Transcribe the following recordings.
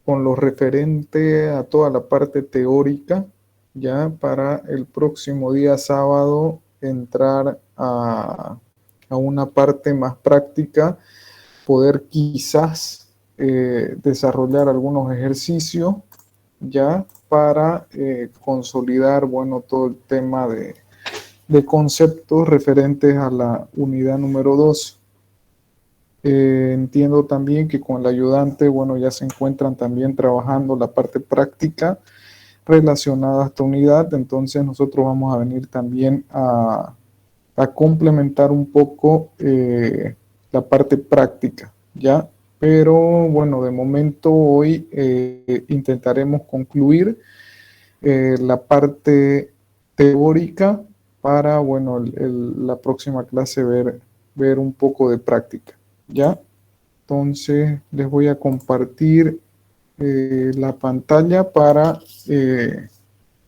con lo referente a toda la parte teórica, ya para el próximo día sábado entrar a una parte más práctica, poder quizás desarrollar algunos ejercicios ya para consolidar, bueno, todo el tema de conceptos referentes a la unidad número 2. Entiendo también que con el ayudante, bueno, ya se encuentran también trabajando la parte práctica relacionada a esta unidad, entonces nosotros vamos a venir también a complementar un poco la parte práctica, ¿ya? Pero bueno, de momento hoy intentaremos concluir la parte teórica para, bueno, la próxima clase ver un poco de práctica, ¿ya? Entonces les voy a compartir la pantalla para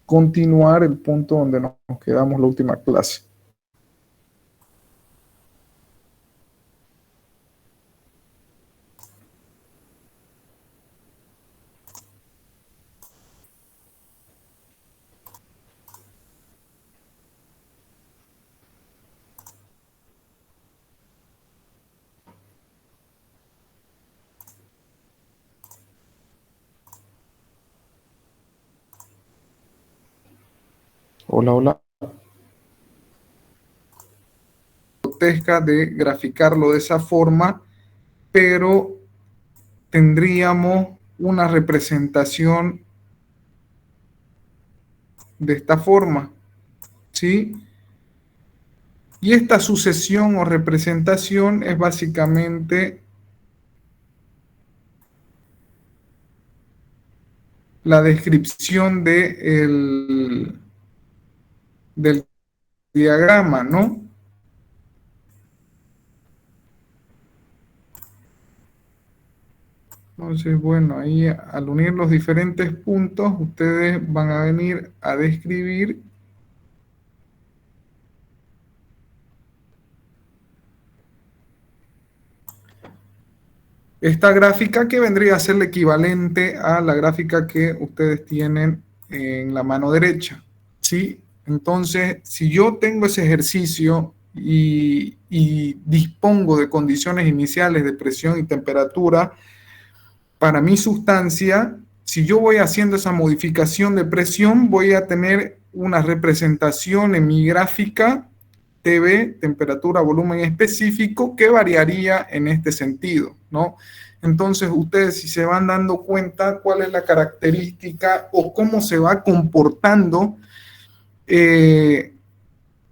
continuar el punto donde nos quedamos la última clase. Hola, hola. De graficarlo de esa forma, pero tendríamos una representación de esta forma, ¿sí? Y esta sucesión o representación es básicamente la descripción del diagrama, ¿no? Entonces, bueno, ahí al unir los diferentes puntos, ustedes van a venir a describir esta gráfica, que vendría a ser el equivalente a la gráfica que ustedes tienen en la mano derecha, ¿sí? Entonces, si yo tengo ese ejercicio y dispongo de condiciones iniciales de presión y temperatura para mi sustancia, si yo voy haciendo esa modificación de presión, voy a tener una representación en mi gráfica TB, temperatura, volumen específico, que variaría en este sentido, ¿no? Entonces, ustedes si se van dando cuenta cuál es la característica o cómo se va comportando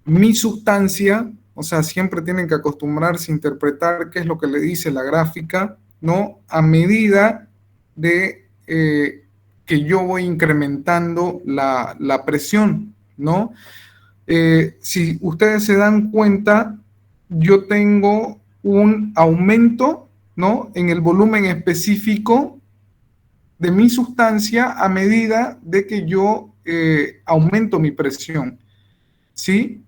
mi sustancia, o sea, siempre tienen que acostumbrarse a interpretar qué es lo que le dice la gráfica, ¿no? A medida de que yo voy incrementando la presión, ¿no? Si ustedes se dan cuenta, yo tengo un aumento, ¿no? En el volumen específico de mi sustancia a medida de que yo aumento mi presión, ¿sí?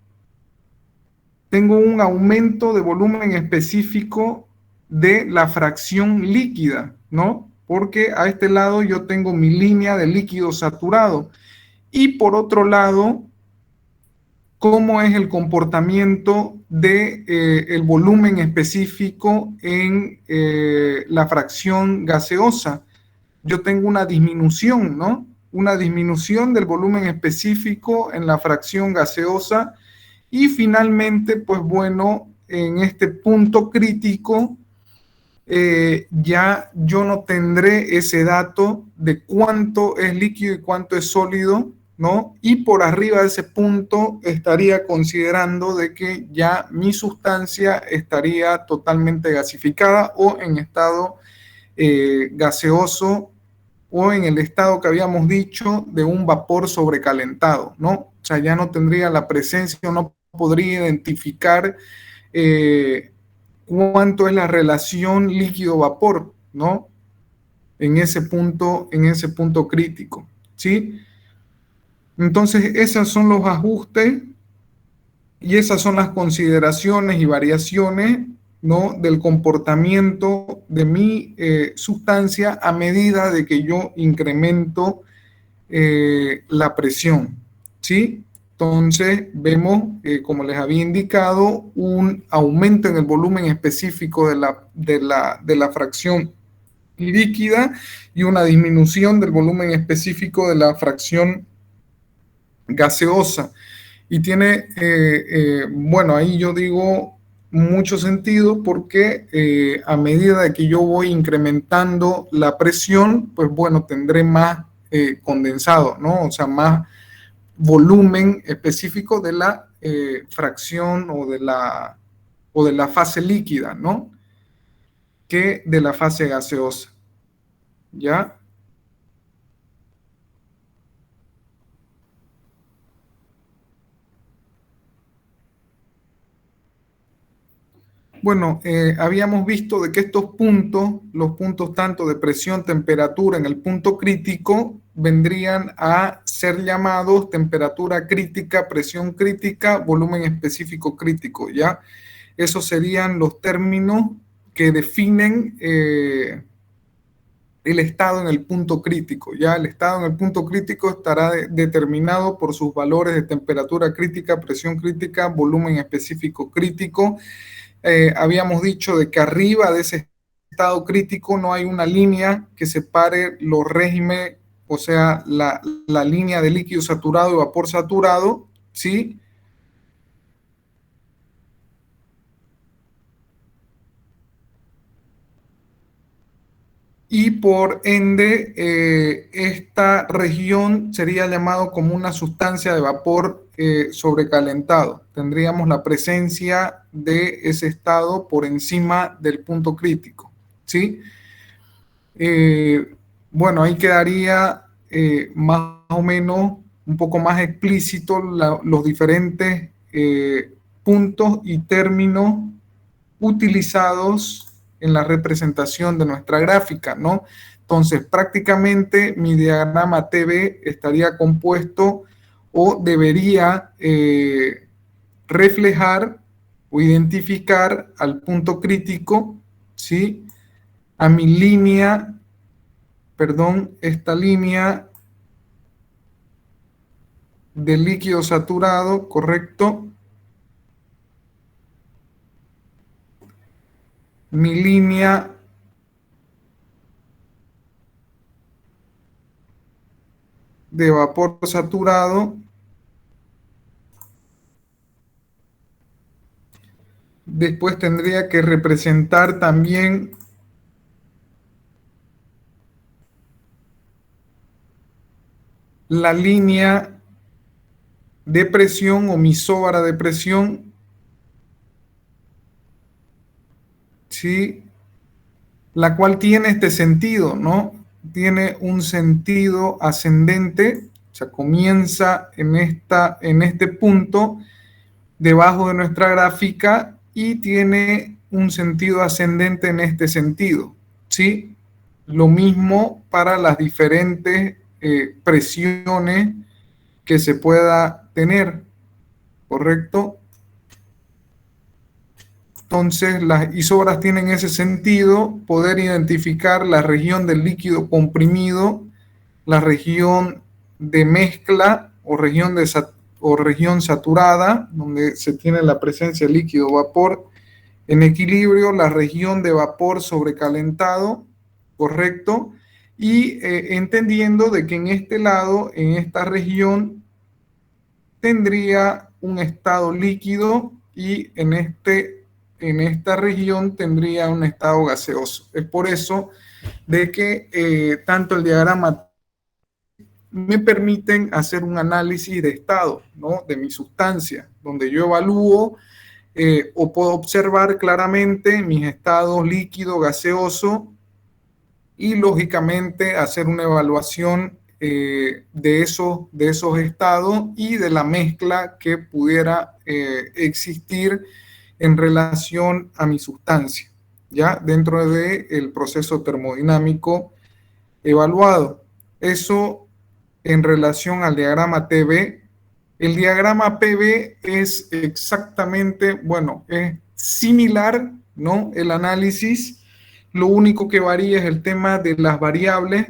Tengo un aumento de volumen específico de la fracción líquida, ¿no? Porque a este lado yo tengo mi línea de líquido saturado. Y por otro lado, cómo es el comportamiento de el volumen específico en la fracción gaseosa. Yo tengo una disminución, ¿no? Una disminución del volumen específico en la fracción gaseosa. Y finalmente, pues bueno, en este punto crítico, ya yo no tendré ese dato de cuánto es líquido y cuánto es sólido, ¿no? Y por arriba de ese punto estaría considerando de que ya mi sustancia estaría totalmente gasificada o en estado gaseoso, o en el estado que habíamos dicho de un vapor sobrecalentado, ¿no? O sea, ya no tendría la presencia, no podría identificar cuánto es la relación líquido-vapor, ¿no? En ese punto crítico, ¿sí? Entonces, esos son los ajustes y esas son las consideraciones y variaciones ¿no? Del comportamiento de mi sustancia a medida de que yo incremento la presión, ¿sí? Entonces vemos, como les había indicado, un aumento en el volumen específico de la fracción líquida y una disminución del volumen específico de la fracción gaseosa. Y tiene, bueno, ahí yo digo mucho sentido porque a medida de que yo voy incrementando la presión, pues bueno, tendré más condensado, ¿no? O sea, más volumen específico de la fracción o de la fase líquida, ¿no? Que de la fase gaseosa, ¿ya? Bueno, habíamos visto de que estos puntos, los puntos tanto de presión, temperatura en el punto crítico, vendrían a ser llamados temperatura crítica, presión crítica, volumen específico crítico, ¿ya? Esos serían los términos que definen el estado en el punto crítico, ¿ya? El estado en el punto crítico estará determinado por sus valores de temperatura crítica, presión crítica, volumen específico crítico. Habíamos dicho de que arriba de ese estado crítico no hay una línea que separe los regímenes, o sea, la línea de líquido saturado y vapor saturado, ¿sí? Y por ende, esta región sería llamado como una sustancia de vapor sobrecalentado. Tendríamos la presencia de ese estado por encima del punto crítico, ¿sí? Bueno, ahí quedaría más o menos un poco más explícito los diferentes puntos y términos utilizados en la representación de nuestra gráfica, ¿no? Entonces, prácticamente mi diagrama TV estaría compuesto o debería reflejar o identificar al punto crítico, ¿sí? A mi línea, perdón, esta línea de líquido saturado, ¿correcto? Mi línea de vapor saturado. Después tendría que representar también la línea de presión o mi isóbara de presión, ¿sí? La cual tiene este sentido, ¿no? Tiene un sentido ascendente, o sea, comienza en este punto debajo de nuestra gráfica y tiene un sentido ascendente en este sentido, ¿sí? Lo mismo para las diferentes presiones que se pueda tener, ¿correcto? Entonces, las isobras tienen ese sentido, poder identificar la región del líquido comprimido, la región de mezcla o región saturada, donde se tiene la presencia de líquido-vapor en equilibrio, la región de vapor sobrecalentado, correcto, y entendiendo de que en este lado, en esta región, tendría un estado líquido y en esta región tendría un estado gaseoso. Es por eso de que tanto el diagrama me permiten hacer un análisis de estado, ¿no? De mi sustancia, donde yo evalúo o puedo observar claramente mis estados líquido, gaseoso y lógicamente hacer una evaluación de esos estados y de la mezcla que pudiera existir en relación a mi sustancia, ya dentro del proceso termodinámico evaluado. Eso en relación al diagrama TV. El diagrama PV es exactamente, bueno, es similar ¿no? El análisis, lo único que varía es el tema de las variables,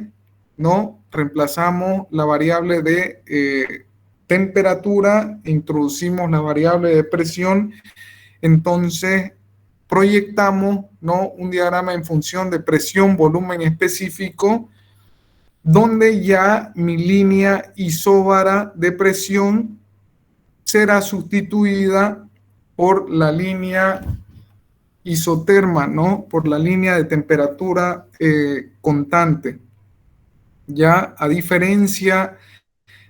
¿no? Reemplazamos la variable de temperatura, introducimos la variable de presión, entonces proyectamos, ¿no? Un diagrama en función de presión, volumen específico, donde ya mi línea isóbara de presión será sustituida por la línea isoterma, ¿no? Por la línea de temperatura constante. Ya a diferencia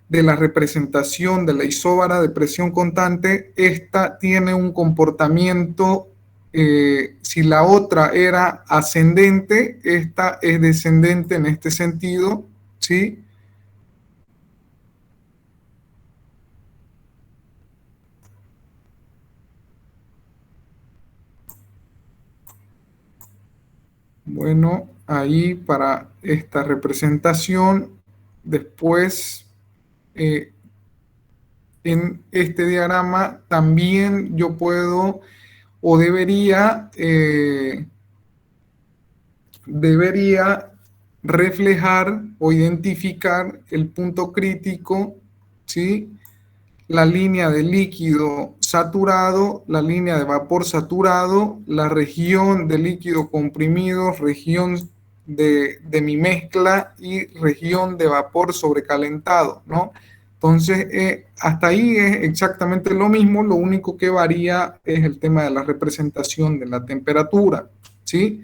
de la representación de la isóbara de presión constante, esta tiene un comportamiento, si la otra era ascendente, esta es descendente en este sentido, ¿sí? Bueno, ahí para esta representación, después en este diagrama también yo puedo o debería reflejar o identificar el punto crítico, ¿sí? La línea de líquido saturado, la línea de vapor saturado, la región de líquido comprimido, región de mi mezcla y región de vapor sobrecalentado, ¿no? Entonces, hasta ahí es exactamente lo mismo, lo único que varía es el tema de la representación de la temperatura, ¿sí?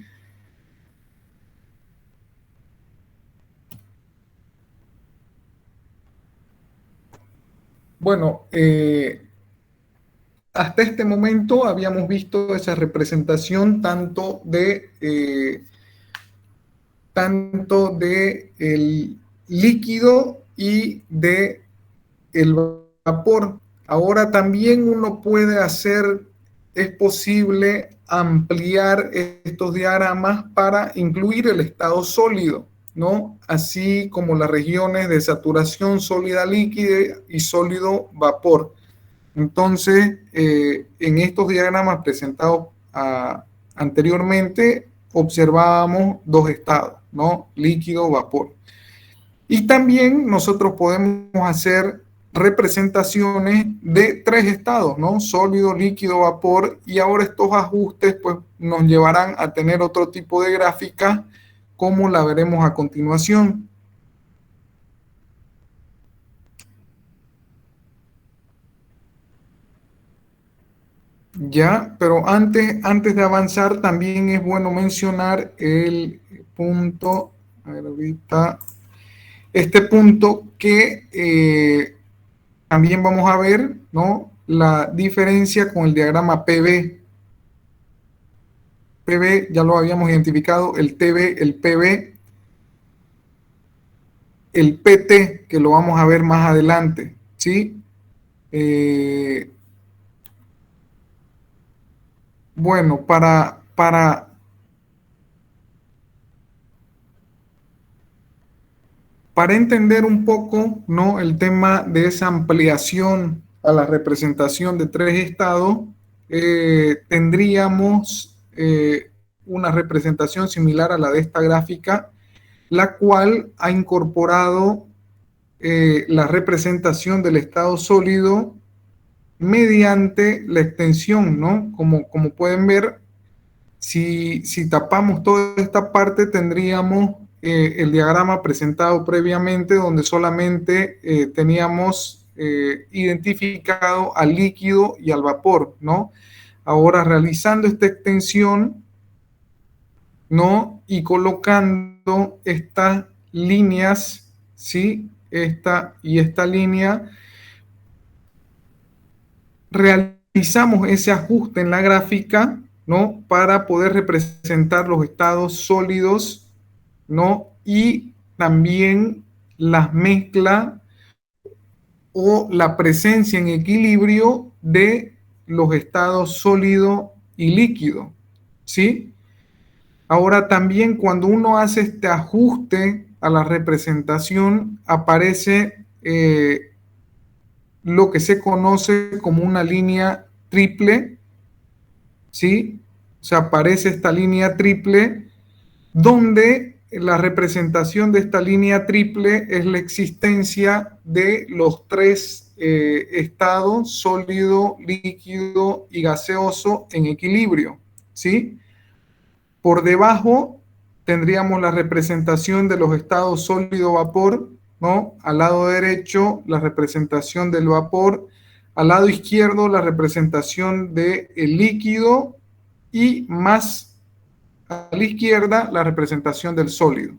Bueno, hasta este momento habíamos visto esa representación tanto de el líquido y de el vapor. Ahora también uno puede hacer, es posible ampliar estos diagramas para incluir el estado sólido, ¿no? Así como las regiones de saturación sólida líquida y sólido vapor. Entonces, en estos diagramas presentados anteriormente, observábamos dos estados, ¿no? Líquido, vapor. Y también nosotros podemos hacer representaciones de tres estados, ¿no? Sólido, líquido, vapor. Y ahora estos ajustes pues, nos llevarán a tener otro tipo de gráfica, como la veremos a continuación. Ya, pero antes de avanzar, también es bueno mencionar el punto, a ver, ahorita, este punto que también vamos a ver, ¿no? La diferencia con el diagrama PV. PV ya lo habíamos identificado, el TB, el PV, el PT, que lo vamos a ver más adelante, ¿sí? Bueno, para entender un poco, ¿no? El tema de esa ampliación a la representación de tres estados, tendríamos una representación similar a la de esta gráfica, la cual ha incorporado la representación del estado sólido mediante la extensión, ¿no? Como pueden ver, si tapamos toda esta parte, tendríamos el diagrama presentado previamente, donde solamente teníamos identificado al líquido y al vapor, ¿no? Ahora, realizando esta extensión, ¿no? Y colocando estas líneas, ¿sí? Esta y esta línea, realizamos ese ajuste en la gráfica, ¿no? Para poder representar los estados sólidos, ¿no? Y también las mezclas o la presencia en equilibrio de los estados sólido y líquido, ¿sí? Ahora también cuando uno hace este ajuste a la representación, aparece lo que se conoce como una línea triple, ¿sí? O sea, aparece esta línea triple donde la representación de esta línea triple es la existencia de los tres estados, sólido, líquido y gaseoso, en equilibrio, ¿sí? Por debajo tendríamos la representación de los estados sólido-vapor, ¿no? Al lado derecho, la representación del vapor. Al lado izquierdo, la representación del líquido. Y más a la izquierda, la representación del sólido,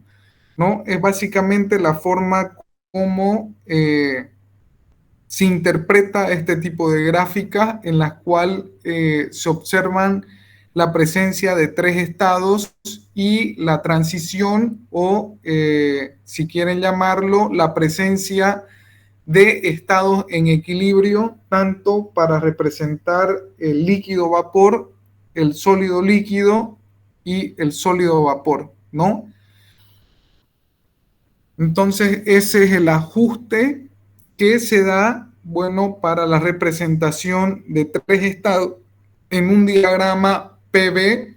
¿no? Es básicamente la forma como se interpreta este tipo de gráficas en las cuales se observan la presencia de tres estados y la transición o, si quieren llamarlo, la presencia de estados en equilibrio, tanto para representar el líquido vapor, el sólido líquido y el sólido vapor, ¿no? Entonces, ese es el ajuste que se da, bueno, para la representación de tres estados en un diagrama PV,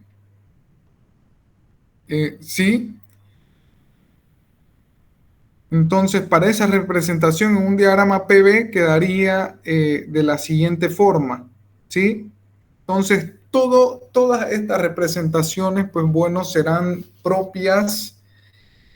¿sí? Entonces, para esa representación en un diagrama PV quedaría de la siguiente forma, ¿sí? Entonces, todas estas representaciones, pues bueno, serán propias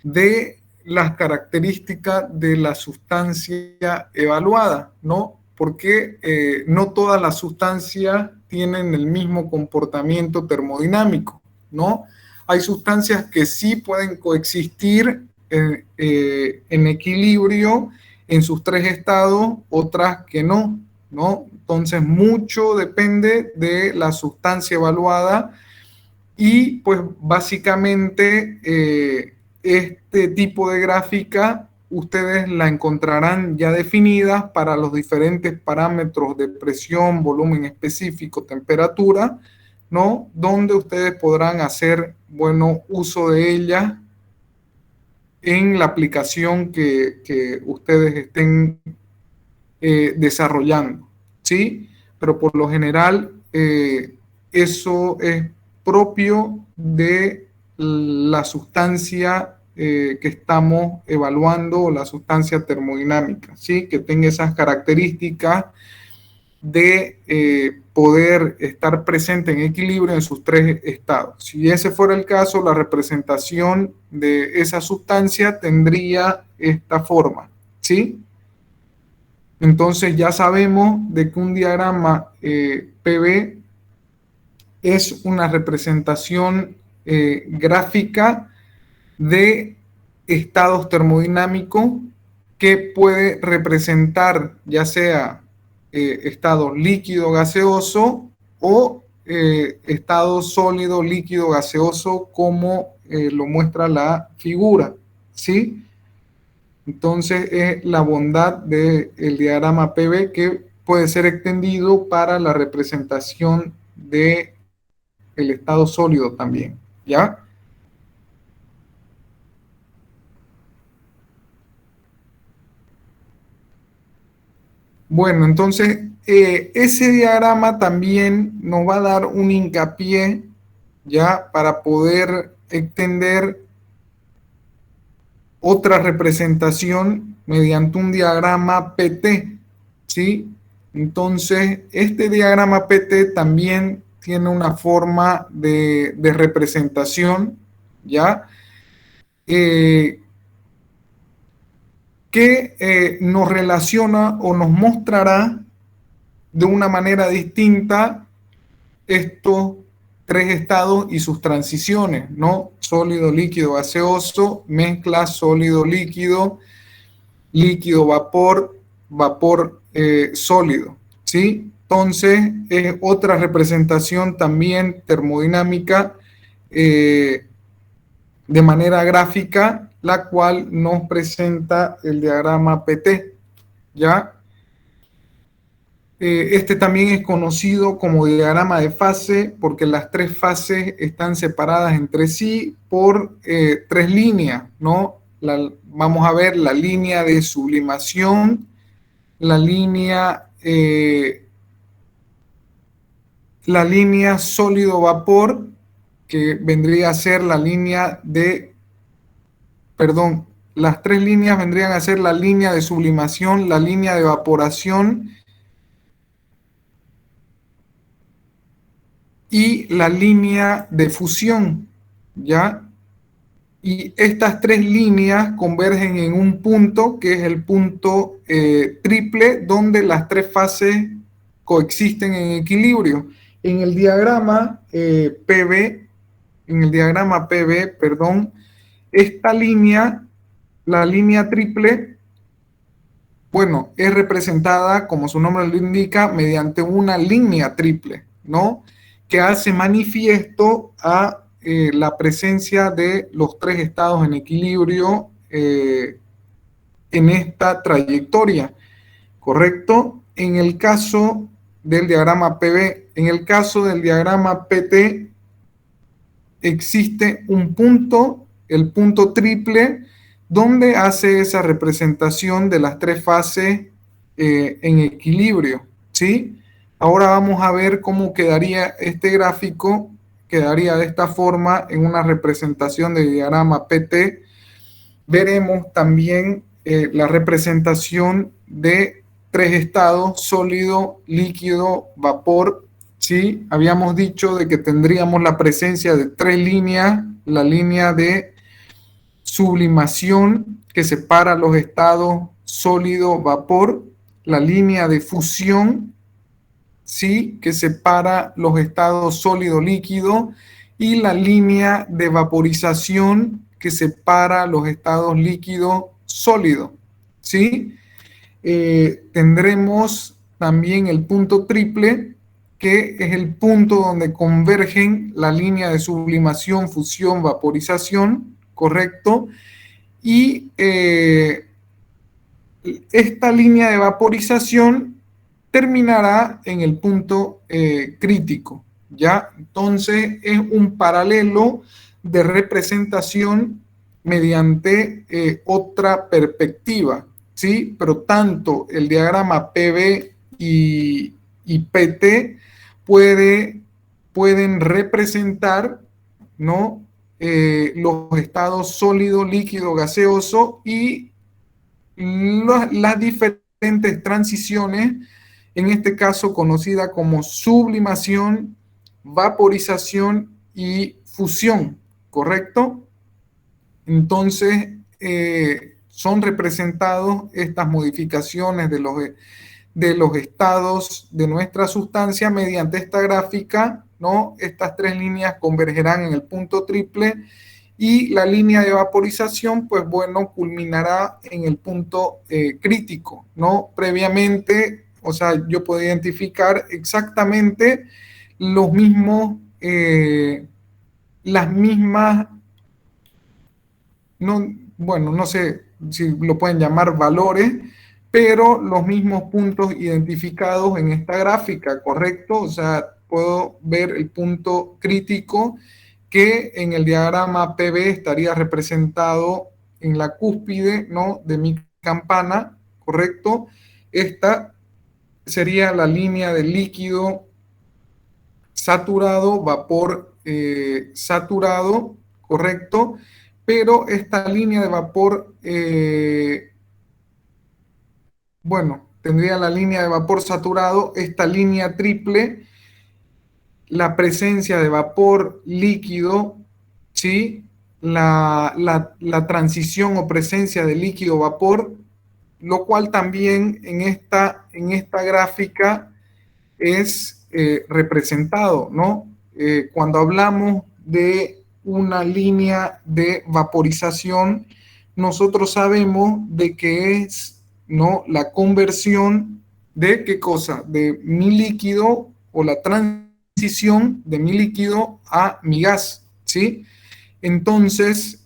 de las características de la sustancia evaluada, ¿no? Porque no todas las sustancias tienen el mismo comportamiento termodinámico, ¿no? Hay sustancias que sí pueden coexistir en equilibrio en sus tres estados, otras que no, ¿no? Entonces, mucho depende de la sustancia evaluada y pues básicamente este tipo de gráfica ustedes la encontrarán ya definidas para los diferentes parámetros de presión, volumen específico, temperatura, ¿no? Donde ustedes podrán hacer, bueno, uso de ella en la aplicación que ustedes estén desarrollando, ¿sí? Pero por lo general eso es propio de la sustancia que estamos evaluando, o la sustancia termodinámica, ¿sí? Que tenga esas características de poder estar presente en equilibrio en sus tres estados. Si ese fuera el caso, la representación de esa sustancia tendría esta forma, ¿sí? Entonces ya sabemos de que un diagrama PV es una representación gráfica de estados termodinámicos que puede representar ya sea estado líquido gaseoso o estado sólido líquido gaseoso, como lo muestra la figura, ¿sí? Entonces es la bondad del diagrama PV, que puede ser extendido para la representación de el estado sólido también, ¿ya? Bueno, entonces ese diagrama también nos va a dar un hincapié, ¿ya? Para poder extender otra representación mediante un diagrama PT, ¿sí? Entonces, este diagrama PT también tiene una forma de representación, ¿ya? Eh, que nos relaciona o nos mostrará de una manera distinta estos tres estados y sus transiciones, ¿no? Sólido, líquido, gaseoso, mezcla, sólido, líquido, líquido, vapor, vapor, sólido, ¿sí? Entonces, es otra representación también termodinámica de manera gráfica, la cual nos presenta el diagrama PT, ¿ya? Este también es conocido como diagrama de fase porque las tres fases están separadas entre sí por tres líneas, ¿no? Vamos a ver la línea de sublimación, la línea la línea sólido-vapor, que vendría a ser la línea de, perdón, las tres líneas vendrían a ser la línea de sublimación, la línea de evaporación y la línea de fusión, ¿ya? Y estas tres líneas convergen en un punto que es el punto triple, donde las tres fases coexisten en equilibrio. En el diagrama PB, perdón, esta línea, la línea triple, bueno, es representada, como su nombre lo indica, mediante una línea triple, ¿no? Que hace manifiesto a la presencia de los tres estados en equilibrio en esta trayectoria, ¿correcto? En el caso del diagrama PB, en el caso del diagrama PT, existe un punto, el punto triple, donde hace esa representación de las tres fases en equilibrio, ¿sí? Ahora vamos a ver cómo quedaría este gráfico. Quedaría de esta forma en una representación de diagrama PT. Veremos también la representación de tres estados: sólido, líquido, vapor. ¿Sí? Habíamos dicho de que tendríamos la presencia de tres líneas: la línea de sublimación que separa los estados sólido, vapor; la línea de fusión, ¿sí?, que separa los estados sólido, líquido; y la línea de vaporización que separa los estados líquido, sólido, ¿sí? Tendremos también el punto triple, que es el punto donde convergen la línea de sublimación, fusión, vaporización, ¿correcto? Y esta línea de vaporización terminará en el punto crítico, ¿ya? Entonces es un paralelo de representación mediante otra perspectiva, ¿sí? Pero tanto el diagrama PB y PT pueden representar, ¿no?, los estados sólido, líquido, gaseoso y las diferentes transiciones, en este caso conocida como sublimación, vaporización y fusión, ¿correcto? Entonces, son representados estas modificaciones de los estados de nuestra sustancia mediante esta gráfica, ¿no? Estas tres líneas convergerán en el punto triple y la línea de vaporización, pues bueno, culminará en el punto crítico, ¿no? Previamente, o sea, yo puedo identificar exactamente los mismos, las mismas, no, bueno, no sé si lo pueden llamar valores, pero los mismos puntos identificados en esta gráfica, ¿correcto? O sea, puedo ver el punto crítico, que en el diagrama PB estaría representado en la cúspide, ¿no?, de mi campana, ¿correcto? Esta sería la línea de líquido saturado, vapor saturado, ¿correcto? Pero esta línea de vapor, bueno, tendría la línea de vapor saturado, esta línea triple, la presencia de vapor líquido, ¿sí? La transición o presencia de líquido-vapor, lo cual también en esta gráfica es representado, ¿no? Cuando hablamos de una línea de vaporización, nosotros sabemos de que es, ¿no?, la conversión de ¿qué cosa? De mi líquido, o la transición de mi líquido a mi gas, ¿sí? Entonces,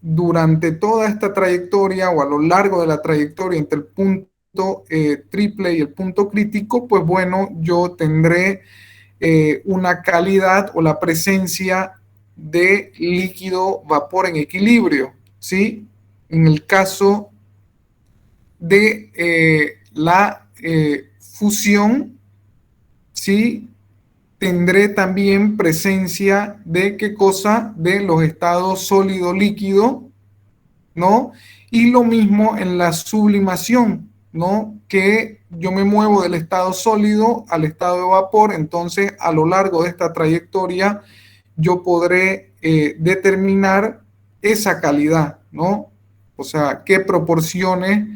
durante toda esta trayectoria, o a lo largo de la trayectoria entre el punto triple y el punto crítico, pues bueno, yo tendré una calidad o la presencia de líquido vapor en equilibrio, ¿sí? En el caso de la fusión, ¿sí?, tendré también presencia de qué cosa, de los estados sólido líquido, ¿no? Y lo mismo en la sublimación, ¿no? Que yo me muevo del estado sólido al estado de vapor, entonces a lo largo de esta trayectoria yo podré determinar esa calidad, ¿no? O sea, qué proporciones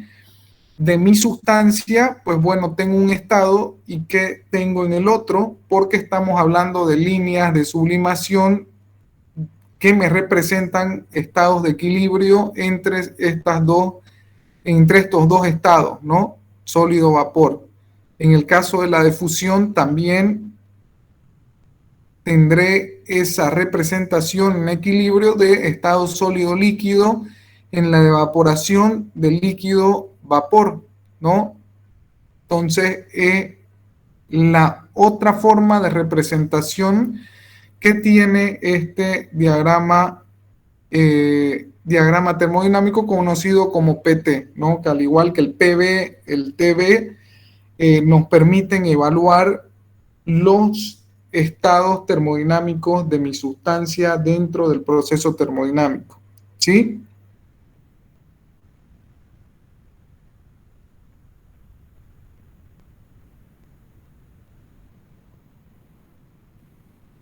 de mi sustancia, pues bueno, tengo un estado y qué tengo en el otro, porque estamos hablando de líneas de sublimación que me representan estados de equilibrio entre estos dos estados, ¿no? Sólido, vapor. En el caso de la difusión también tendré esa representación en equilibrio de estado sólido líquido en la evaporación del líquido vapor, ¿no? Entonces, la otra forma de representación que tiene este diagrama termodinámico conocido como PT, ¿no? Que al igual que el PV, el TB, nos permiten evaluar los estados termodinámicos de mi sustancia dentro del proceso termodinámico, ¿sí?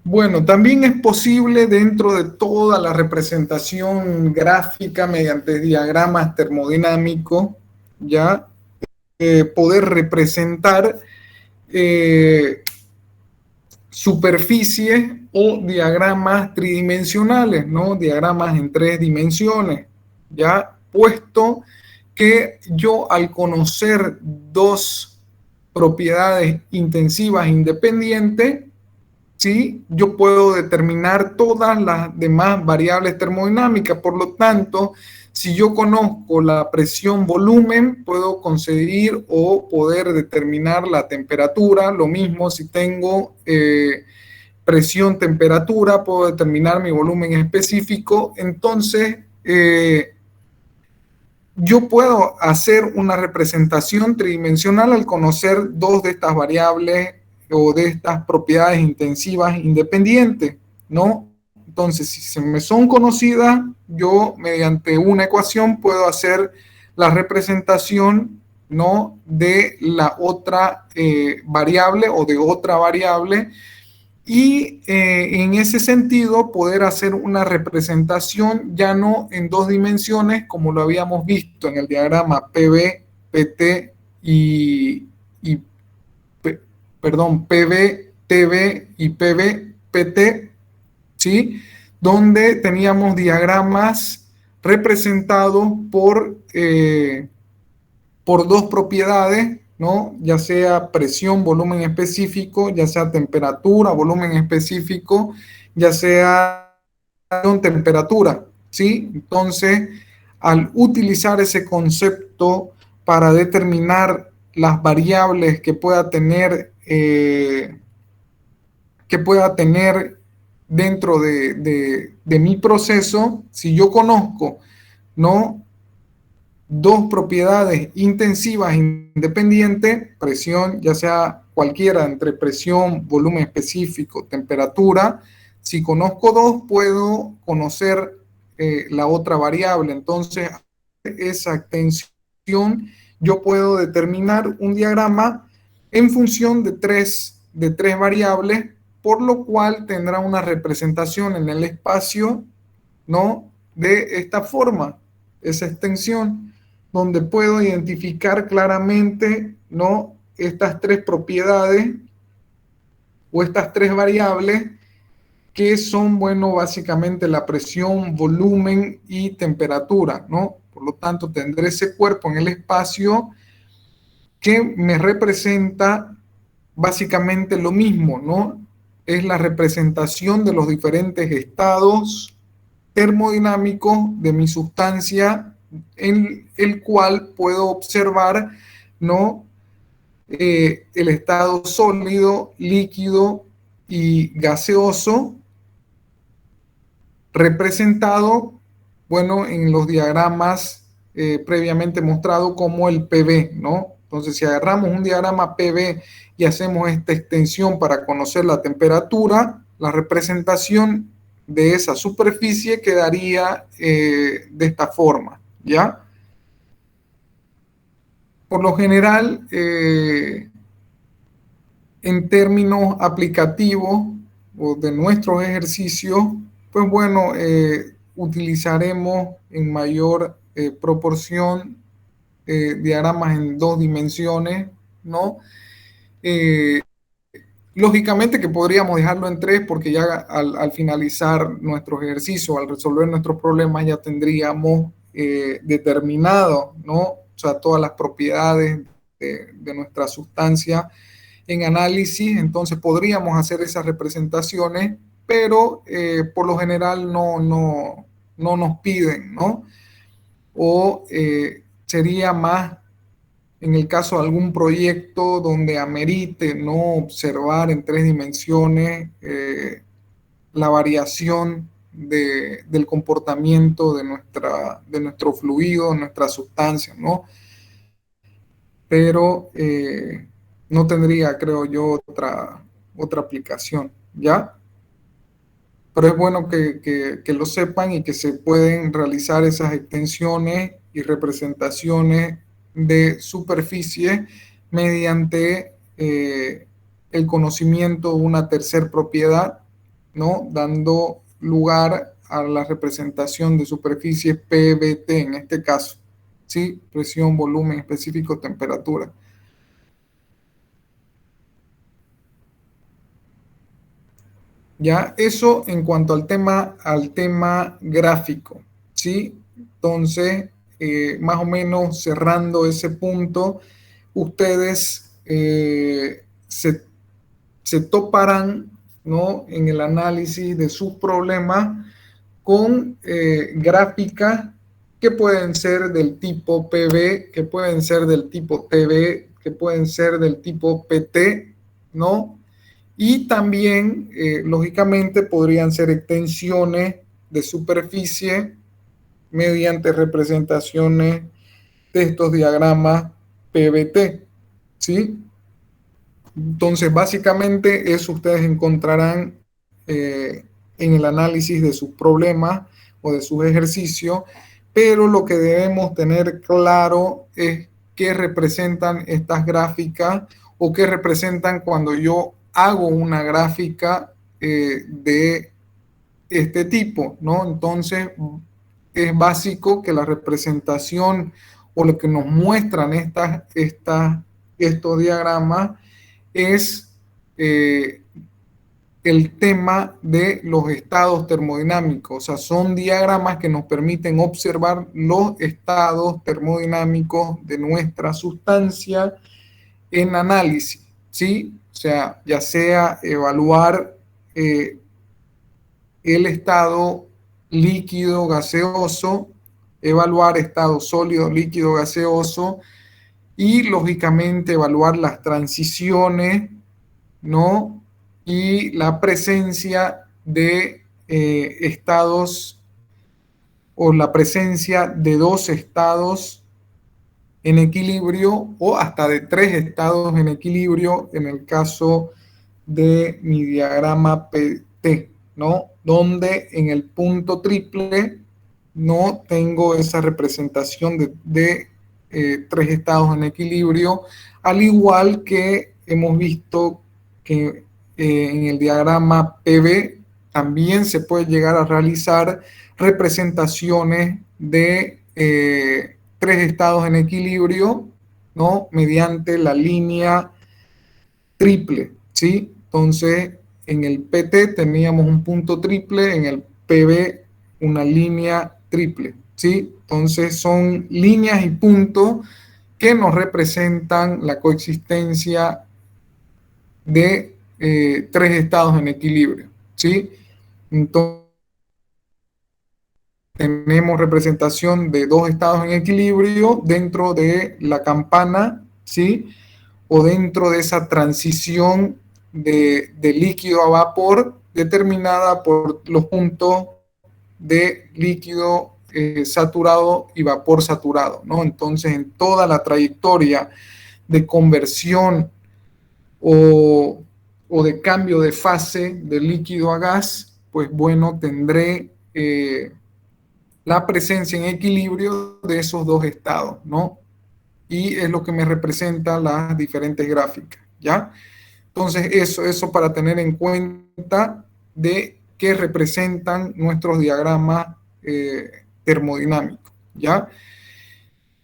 Bueno, también es posible dentro de toda la representación gráfica mediante diagramas termodinámicos, ya poder representar eh, superficies o diagramas tridimensionales, ¿no? Diagramas en 3 dimensiones, ya puesto que yo al conocer dos propiedades intensivas independientes, ¿sí? Yo puedo determinar todas las demás variables termodinámicas. Por lo tanto, si yo conozco la presión volumen, puedo conseguir o poder determinar la temperatura. Lo mismo si tengo presión temperatura, puedo determinar mi volumen específico. Entonces, yo puedo hacer una representación tridimensional al conocer dos de estas variables o de estas propiedades intensivas independientes, ¿no? Entonces, si se me son conocidas, yo mediante una ecuación puedo hacer la representación, ¿no? De la otra variable o de otra variable y en ese sentido poder hacer una representación ya no en 2 dimensiones como lo habíamos visto en el diagrama PV, PT y perdón, PV, TV y PV, PT, ¿sí? Donde teníamos diagramas representados por dos propiedades, ¿no? Ya sea presión, volumen específico, ya sea temperatura, volumen específico, ya sea temperatura, ¿sí? Entonces, al utilizar ese concepto para determinar las variables que pueda tener dentro de mi proceso, si yo conozco, ¿no? Dos propiedades intensivas independientes, presión, ya sea cualquiera entre presión, volumen específico, temperatura. Si conozco dos, puedo conocer la otra variable. Entonces, esa extensión, yo puedo determinar un diagrama en función de tres variables, por lo cual tendrá una representación en el espacio, ¿no? De esta forma, esa extensión donde puedo identificar claramente, ¿no? Estas tres propiedades o estas tres variables que son, bueno, básicamente la presión, volumen y temperatura, ¿no? Por lo tanto, tendré ese cuerpo en el espacio que me representa básicamente lo mismo, ¿no? Es la representación de los diferentes estados termodinámicos de mi sustancia en el cual puedo observar, ¿no? El estado sólido, líquido y gaseoso representado, bueno, en los diagramas previamente mostrado como el PV, ¿no? Entonces, si agarramos un diagrama PV y hacemos esta extensión para conocer la temperatura, la representación de esa superficie quedaría de esta forma, ¿ya? Por lo general, en términos aplicativos o de nuestros ejercicios, pues bueno, utilizaremos en mayor proporción diagramas en 2 dimensiones, ¿no? Eh, Lógicamente que podríamos dejarlo en 3 porque ya al finalizar nuestros ejercicios, al resolver nuestros problemas, ya tendríamos determinado, ¿no? O sea, todas las propiedades de nuestra sustancia en análisis, entonces podríamos hacer esas representaciones, pero por lo general no nos piden, ¿no? O sería más en el caso de algún proyecto donde amerite no observar en 3 dimensiones la variación del comportamiento de nuestro fluido, nuestra sustancia, ¿no? Pero no tendría, creo yo, otra aplicación, ¿ya? Pero es bueno que lo sepan y que se pueden realizar esas extensiones y representaciones de superficie mediante el conocimiento de una tercer propiedad, ¿no? Dando lugar a la representación de superficie PVT en este caso, ¿sí? Presión, volumen específico, temperatura. Ya, eso en cuanto al tema gráfico, ¿sí? Entonces, más o menos cerrando ese punto, ustedes se toparán, ¿no? En el análisis de sus problemas con gráficas que pueden ser del tipo PV, que pueden ser del tipo TV, que pueden ser del tipo PT, ¿no? Y también, lógicamente, podrían ser extensiones de superficie mediante representaciones de estos diagramas PVT, ¿sí? Entonces, básicamente, eso ustedes encontrarán en el análisis de sus problemas o de sus ejercicios, pero lo que debemos tener claro es qué representan estas gráficas o qué representan cuando yo hago una gráfica de este tipo, ¿no? Entonces, es básico que la representación o lo que nos muestran estos diagramas es el tema de los estados termodinámicos. O sea, son diagramas que nos permiten observar los estados termodinámicos de nuestra sustancia en análisis, ¿sí? O sea, ya sea evaluar el estado líquido gaseoso, evaluar estado sólido, líquido, gaseoso y lógicamente evaluar las transiciones, ¿no? Y la presencia de estados o la presencia de 2 estados en equilibrio o hasta de 3 estados en equilibrio en el caso de mi diagrama PT, ¿no? Donde en el punto triple no tengo esa representación de 3 estados en equilibrio, al igual que hemos visto que en el diagrama PV también se puede llegar a realizar representaciones de 3 estados en equilibrio, ¿no? Mediante la línea triple, ¿sí? Entonces, en el PT teníamos un punto triple, en el PV una línea triple, ¿sí? Entonces, son líneas y puntos que nos representan la coexistencia de 3 estados en equilibrio, ¿sí? Entonces, tenemos representación de 2 estados en equilibrio dentro de la campana, ¿sí? O dentro de esa transición de líquido a vapor determinada por los puntos de líquido saturado y vapor saturado, ¿no? Entonces, en toda la trayectoria de conversión o, o de cambio de fase de líquido a gas, pues bueno, tendré la presencia en equilibrio de esos dos estados, ¿no? Y es lo que me representa las diferentes gráficas, ¿ya? Entonces, eso para tener en cuenta de qué representan nuestros diagramas termodinámicos, ¿ya?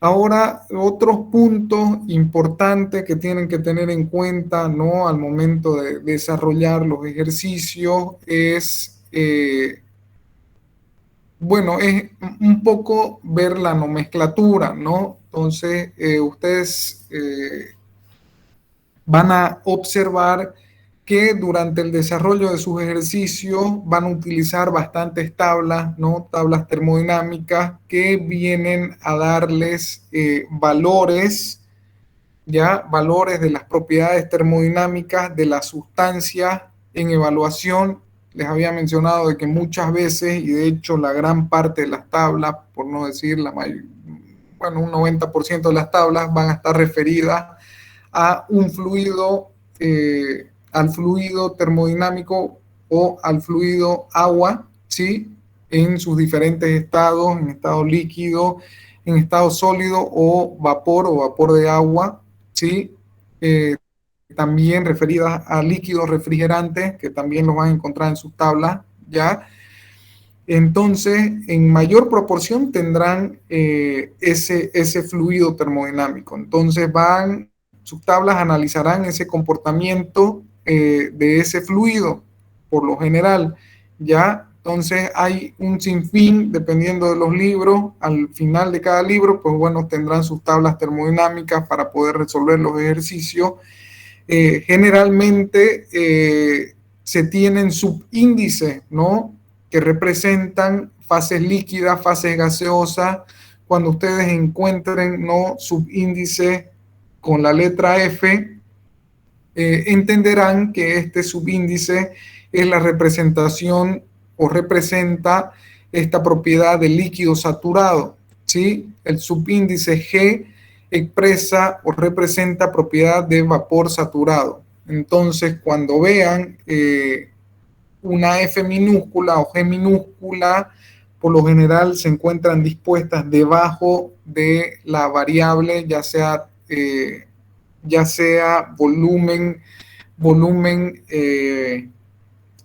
Ahora, otros puntos importantes que tienen que tener en cuenta, ¿no? Al momento de desarrollar los ejercicios es, bueno, es un poco ver la nomenclatura, ¿no? Entonces, ustedes van a observar que durante el desarrollo de sus ejercicios van a utilizar bastantes tablas, ¿no? Tablas termodinámicas que vienen a darles valores, ya valores de las propiedades termodinámicas de la sustancia en evaluación. Les había mencionado de que muchas veces, y de hecho la gran parte de las tablas, por no decir la mayor, bueno, un 90% de las tablas van a estar referidas a un fluido, al fluido termodinámico o al fluido agua, ¿sí? En sus diferentes estados, en estado líquido, en estado sólido o vapor de agua, ¿sí? También referidas a líquidos refrigerantes, que también los van a encontrar en sus tablas, ¿ya? Entonces, en mayor proporción tendrán ese fluido termodinámico. Entonces, sus tablas analizarán ese comportamiento de ese fluido, por lo general, ¿ya? Entonces, hay un sinfín, dependiendo de los libros, al final de cada libro, pues bueno, tendrán sus tablas termodinámicas para poder resolver los ejercicios. Generalmente se tienen subíndices, ¿no? Que representan fases líquidas, fases gaseosas. Cuando ustedes encuentren, ¿no? Subíndices con la letra F, entenderán que este subíndice es la representación o representa esta propiedad de líquido saturado, ¿sí? El subíndice G expresa o representa propiedad de vapor saturado. Entonces, cuando vean una F minúscula o G minúscula, por lo general se encuentran dispuestas debajo de la variable, ya sea volumen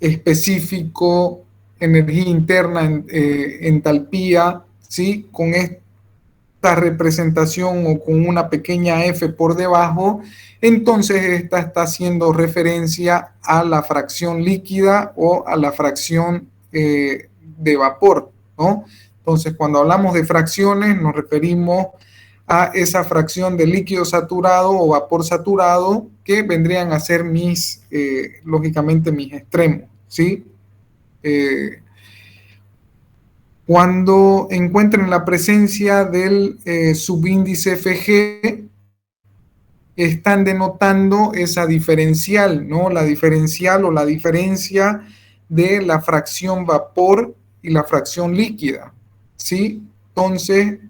específico, energía interna, entalpía, ¿sí? Con esta representación o con una pequeña f por debajo, entonces esta está haciendo referencia a la fracción líquida o a la fracción de vapor, ¿no? Entonces, cuando hablamos de fracciones, nos referimos a esa fracción de líquido saturado o vapor saturado que vendrían a ser lógicamente, mis extremos, ¿sí? Cuando encuentren la presencia del subíndice FG, están denotando esa diferencial, ¿no? La diferencial o la diferencia de la fracción vapor y la fracción líquida, ¿sí? Entonces,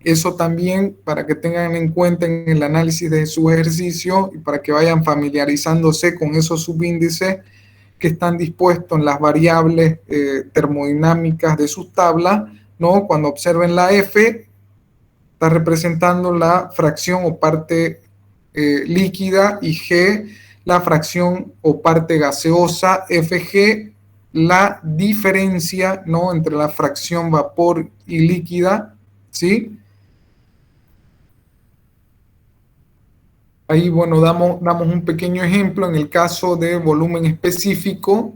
eso también para que tengan en cuenta en el análisis de su ejercicio y para que vayan familiarizándose con esos subíndices que están dispuestos en las variables termodinámicas de sus tablas, ¿no? Cuando observen la F, está representando la fracción o parte líquida y G, la fracción o parte gaseosa, FG, la diferencia, ¿no? Entre la fracción vapor y líquida, ¿sí? Ahí, bueno, damos un pequeño ejemplo en el caso de volumen específico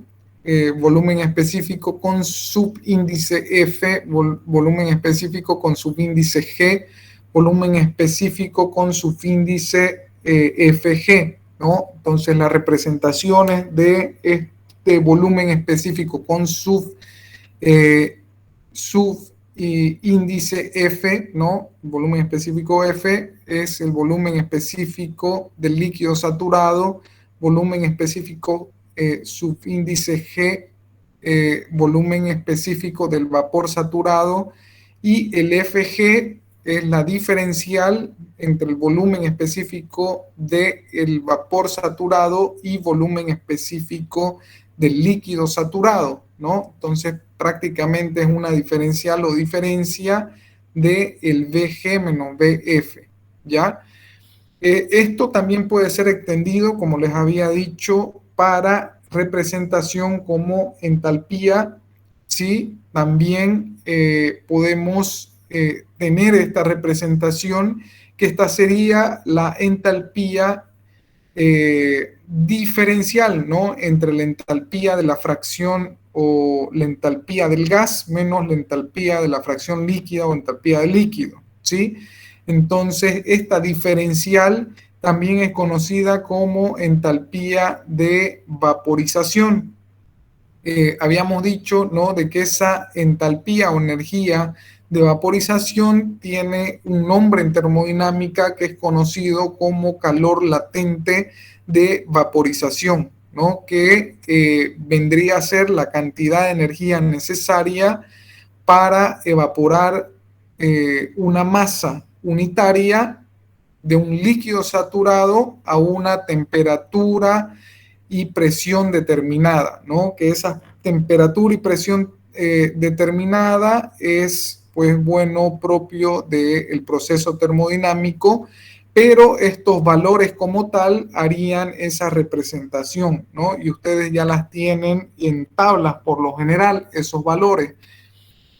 con subíndice F, volumen específico con subíndice G, volumen específico con subíndice FG, ¿no? Entonces, las representaciones de este volumen específico con y índice F, ¿no? Volumen específico F es el volumen específico del líquido saturado, volumen específico subíndice G, volumen específico del vapor saturado, y el FG es la diferencial entre el volumen específico del vapor saturado y volumen específico del líquido saturado, ¿no? Entonces, prácticamente es una diferencial o diferencia del VG menos VF, ¿ya? Esto también puede ser extendido, como les había dicho, para representación como entalpía. Sí, también podemos tener esta representación, que esta sería la entalpía diferencial, ¿no? Entre la entalpía de la fracción o la entalpía del gas menos la entalpía de la fracción líquida o entalpía del líquido, ¿sí? Entonces, esta diferencial también es conocida como entalpía de vaporización. Habíamos dicho, ¿no?, de que esa entalpía o energía de vaporización tiene un nombre en termodinámica que es conocido como calor latente de vaporización, ¿no?, que vendría a ser la cantidad de energía necesaria para evaporar una masa unitaria de un líquido saturado a una temperatura y presión determinada, ¿no? Que esa temperatura y presión determinada es, pues, bueno, propio del proceso termodinámico, pero estos valores como tal harían esa representación, ¿no? Y ustedes ya las tienen en tablas por lo general, esos valores.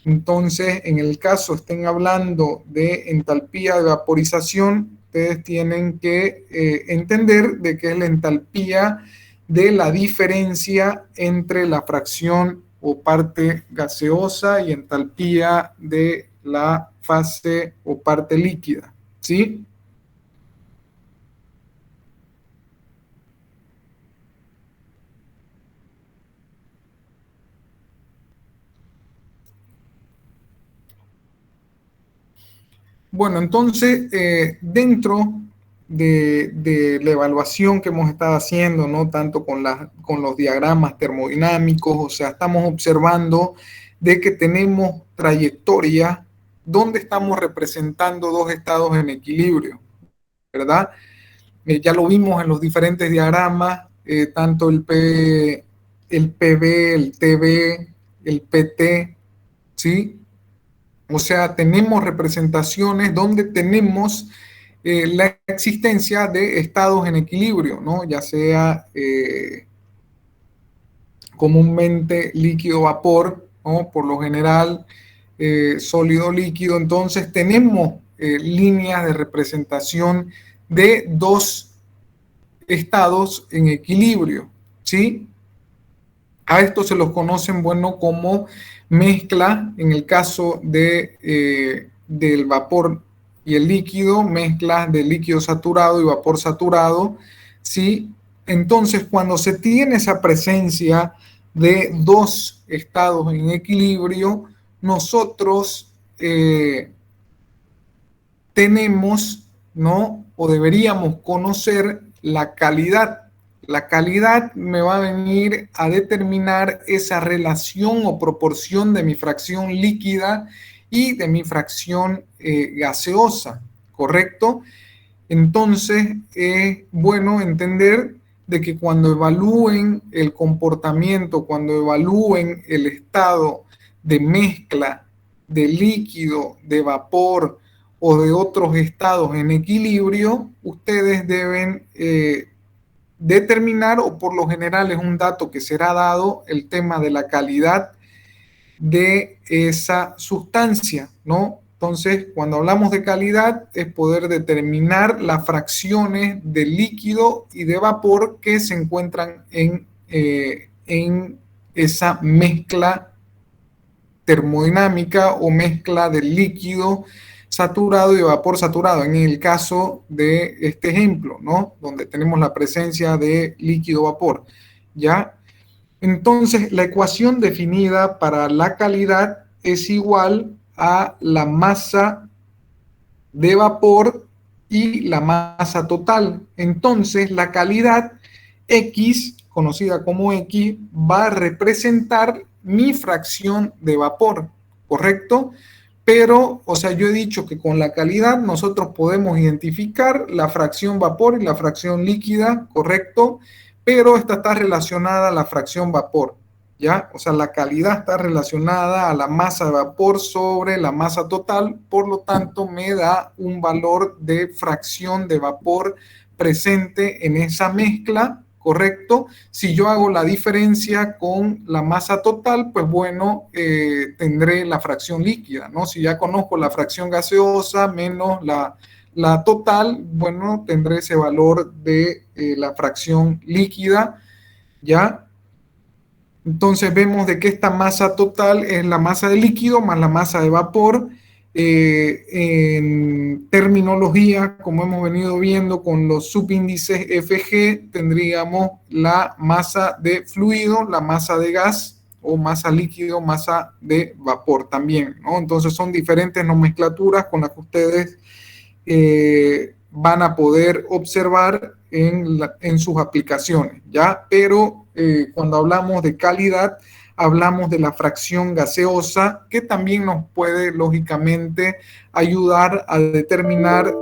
Entonces, en el caso estén hablando de entalpía de vaporización, ustedes tienen que entender de qué es la entalpía de la diferencia entre la fracción o parte gaseosa y entalpía de la fase o parte líquida, ¿sí? Bueno, entonces, dentro de la evaluación que hemos estado haciendo, ¿no?, tanto con los diagramas termodinámicos, o sea, estamos observando de que tenemos trayectoria donde estamos representando dos estados en equilibrio, ¿verdad? Ya lo vimos en los diferentes diagramas, tanto el PB, el TB, el PT, ¿sí? O sea, tenemos representaciones donde tenemos la existencia de estados en equilibrio, ¿no? Ya sea comúnmente líquido-vapor, ¿no? Por lo general sólido-líquido. Entonces tenemos líneas de representación de dos estados en equilibrio, ¿sí? A esto se los conocen, bueno, como mezcla, en el caso del vapor y el líquido, mezcla de líquido saturado y vapor saturado, ¿sí? Entonces, cuando se tiene esa presencia de dos estados en equilibrio, nosotros tenemos, ¿no?, o deberíamos conocer la calidad. La calidad me va a venir a determinar esa relación o proporción de mi fracción líquida y de mi fracción gaseosa, ¿correcto? Entonces, es bueno entender de que cuando evalúen el comportamiento, cuando evalúen el estado de mezcla de líquido, de vapor o de otros estados en equilibrio, ustedes deben determinar, o por lo general es un dato que será dado, el tema de la calidad de esa sustancia, ¿no? Entonces, cuando hablamos de calidad, es poder determinar las fracciones de líquido y de vapor que se encuentran en esa mezcla termodinámica o mezcla de líquido saturado y vapor saturado, en el caso de este ejemplo, ¿no?, donde tenemos la presencia de líquido-vapor, ¿ya? Entonces, la ecuación definida para la calidad es igual a la masa de vapor y la masa total. Entonces, la calidad X, conocida como X, va a representar mi fracción de vapor, ¿correcto? Pero, o sea, yo he dicho que con la calidad nosotros podemos identificar la fracción vapor y la fracción líquida, ¿correcto? Pero esta está relacionada a la fracción vapor, ¿ya? O sea, la calidad está relacionada a la masa de vapor sobre la masa total, por lo tanto me da un valor de fracción de vapor presente en esa mezcla, ¿correcto? Si yo hago la diferencia con la masa total, pues bueno, tendré la fracción líquida, ¿no? Si ya conozco la fracción gaseosa menos la total, bueno, tendré ese valor de la fracción líquida, ¿ya? Entonces vemos de que esta masa total es la masa de líquido más la masa de vapor. En terminología, como hemos venido viendo con los subíndices FG, tendríamos la masa de fluido, la masa de gas o masa líquido, masa de vapor también, ¿no? Entonces son diferentes nomenclaturas con las que ustedes van a poder observar en sus aplicaciones, ¿ya? Pero cuando hablamos de calidad, hablamos de la fracción gaseosa, que también nos puede, lógicamente, ayudar a determinar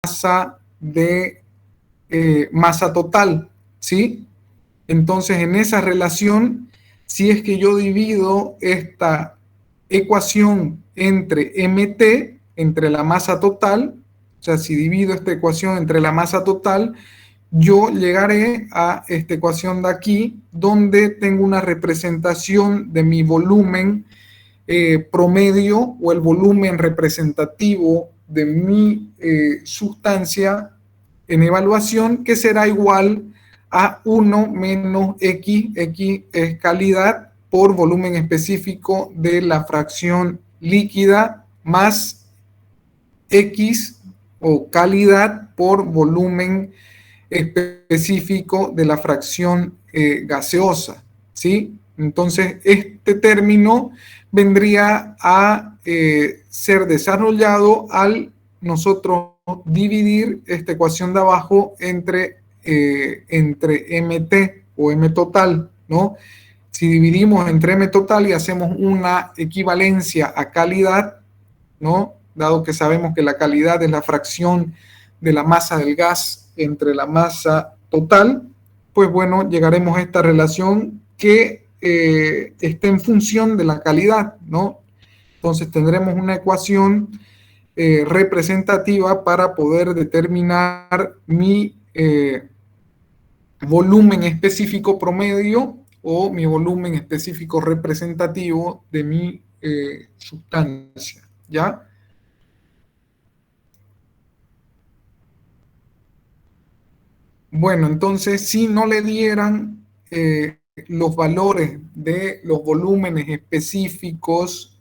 masa de masa total, ¿sí? Entonces, en esa relación, si es que yo divido esta ecuación entre MT, entre la masa total, o sea, si divido esta ecuación entre la masa total, yo llegaré a esta ecuación de aquí, donde tengo una representación de mi volumen promedio o el volumen representativo de mi sustancia en evaluación, que será igual a 1 menos X es calidad por volumen específico de la fracción líquida más X o calidad por volumen específico de la fracción gaseosa, ¿sí? Entonces, este término vendría a ser desarrollado al nosotros dividir esta ecuación de abajo entre MT o M total, ¿no? Si dividimos entre M total y hacemos una equivalencia a calidad, ¿no? Dado que sabemos que la calidad es la fracción de la masa del gas entre la masa total, pues bueno, llegaremos a esta relación que está en función de la calidad, ¿no? Entonces tendremos una ecuación representativa para poder determinar mi volumen específico promedio o mi volumen específico representativo de mi sustancia, ¿ya? Bueno, entonces, si no le dieran los valores de los volúmenes específicos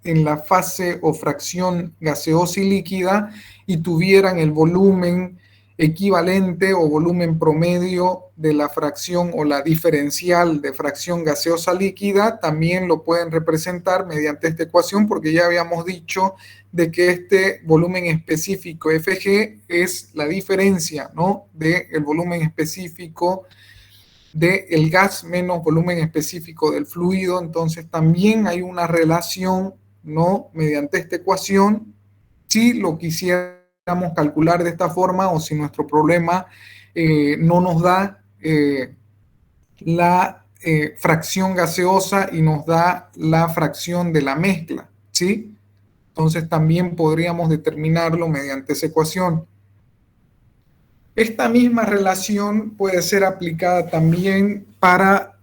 en la fase o fracción gaseosa y líquida y tuvieran el volumen equivalente o volumen promedio de la fracción o la diferencial de fracción gaseosa líquida, también lo pueden representar mediante esta ecuación, porque ya habíamos dicho de que este volumen específico Fg es la diferencia, ¿no?, del volumen específico del gas menos volumen específico del fluido. Entonces también hay una relación, ¿no?, mediante esta ecuación, si lo quisiéramos calcular de esta forma o si nuestro problema no nos da la fracción gaseosa y nos da la fracción de la mezcla, ¿sí? Entonces también podríamos determinarlo mediante esa ecuación. Esta misma relación puede ser aplicada también para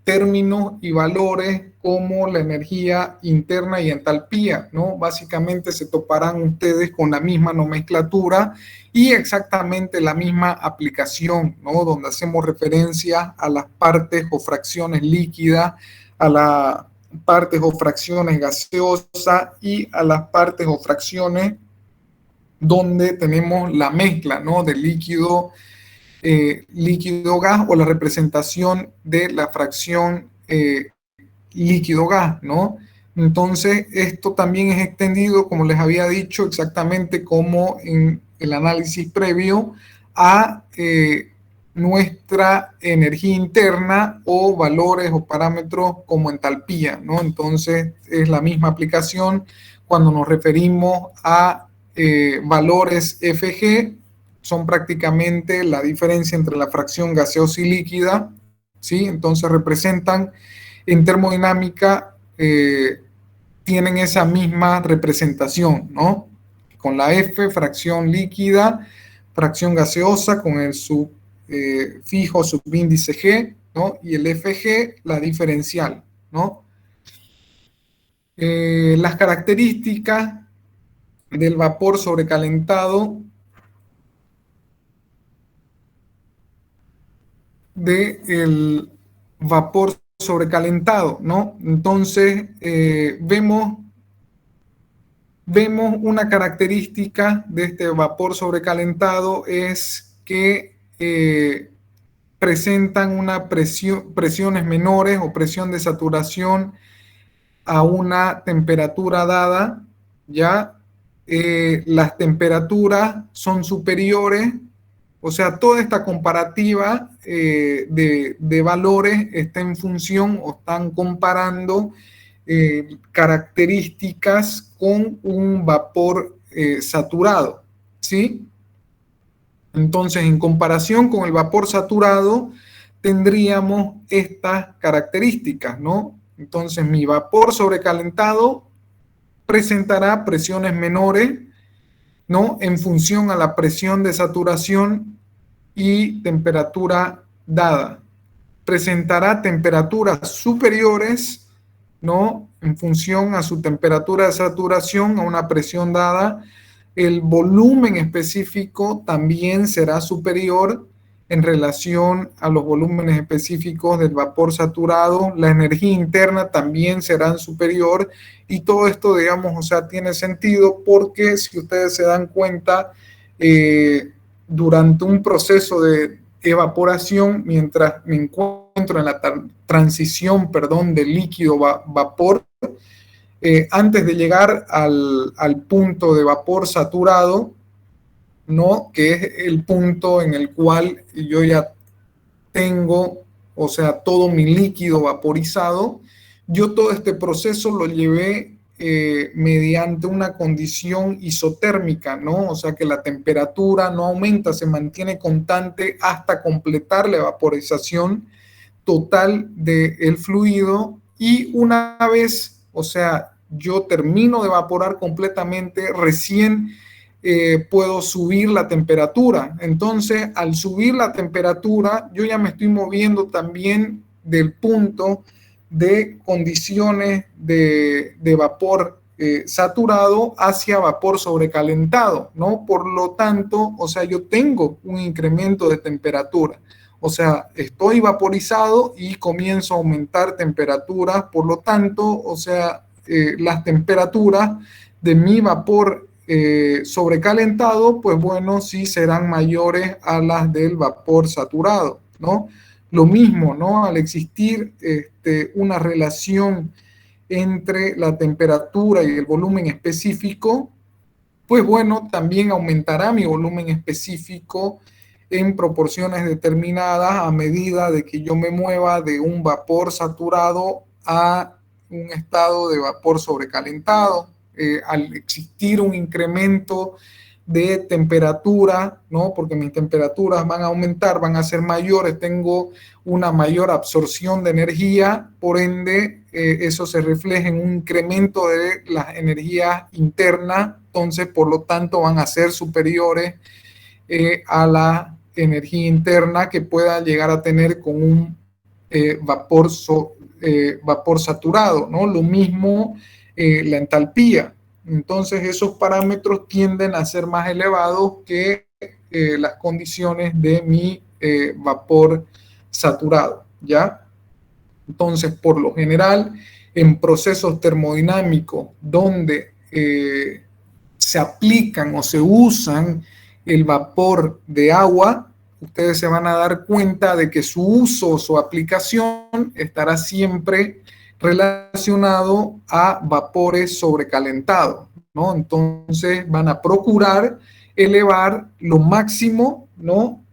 términos y valores como la energía interna y entalpía, ¿no? Básicamente se toparán ustedes con la misma nomenclatura y exactamente la misma aplicación, ¿no?, donde hacemos referencia a las partes o fracciones líquidas, a las partes o fracciones gaseosas y a las partes o fracciones donde tenemos la mezcla, ¿no?, de líquido, líquido-gas, o la representación de la fracción líquido-gas, ¿no? Entonces, esto también es extendido, como les había dicho, exactamente como en el análisis previo, a nuestra energía interna o valores o parámetros como entalpía, ¿no? Entonces, es la misma aplicación cuando nos referimos a valores Fg, son prácticamente la diferencia entre la fracción gaseosa y líquida, ¿sí? Entonces representan en termodinámica, tienen esa misma representación, ¿no? Con la F, fracción líquida, fracción gaseosa, con el sufijo, subíndice G, ¿no? Y el Fg, la diferencial, ¿no? Las características del vapor sobrecalentado del vapor sobrecalentado, ¿no? Entonces, vemos una característica de este vapor sobrecalentado es que presentan una presiones menores o presión de saturación a una temperatura dada, ¿ya? Las temperaturas son superiores, o sea, toda esta comparativa de valores está en función o están comparando características con un vapor saturado, ¿sí? Entonces, en comparación con el vapor saturado, tendríamos estas características, ¿no? Entonces, mi vapor sobrecalentado presentará presiones menores, ¿no?, en función a la presión de saturación y temperatura dada. Presentará temperaturas superiores, ¿no?, en función a su temperatura de saturación, a una presión dada. El volumen específico también será superior en relación a los volúmenes específicos del vapor saturado. La energía interna también será superior, y todo esto, digamos, o sea, tiene sentido porque si ustedes se dan cuenta, durante un proceso de evaporación, mientras me encuentro en la transición, perdón, de líquido a vapor, antes de llegar al punto de vapor saturado, ¿no?, que es el punto en el cual yo ya tengo, o sea, todo mi líquido vaporizado, yo todo este proceso lo llevé mediante una condición isotérmica, ¿no? O sea, que la temperatura no aumenta, se mantiene constante hasta completar la vaporización total del fluido, y una vez, o sea, yo termino de evaporar completamente, recién puedo subir la temperatura. Entonces, al subir la temperatura, yo ya me estoy moviendo también del punto de condiciones de vapor saturado hacia vapor sobrecalentado, ¿no? Por lo tanto, o sea, yo tengo un incremento de temperatura. O sea, estoy vaporizado y comienzo a aumentar temperatura, por lo tanto, o sea, las temperaturas de mi vapor sobrecalentado, pues bueno, sí serán mayores a las del vapor saturado, ¿no? Lo mismo, ¿no? Al existir una relación entre la temperatura y el volumen específico, pues bueno, también aumentará mi volumen específico en proporciones determinadas a medida de que yo me mueva de un vapor saturado a un estado de vapor sobrecalentado. Al existir un incremento de temperatura, ¿no? Porque mis temperaturas van a aumentar, van a ser mayores, tengo una mayor absorción de energía, por ende, eso se refleja en un incremento de las energías internas, entonces, por lo tanto, van a ser superiores a la energía interna que pueda llegar a tener con un vapor saturado, ¿no? Lo mismo la entalpía. Entonces, esos parámetros tienden a ser más elevados que las condiciones de mi vapor saturado, ¿ya? Entonces, por lo general, en procesos termodinámicos donde se aplican o se usan el vapor de agua, ustedes se van a dar cuenta de que su uso o su aplicación estará siempre relacionado a vapores sobrecalentados, ¿no? Entonces van a procurar elevar lo máximo, ¿no?,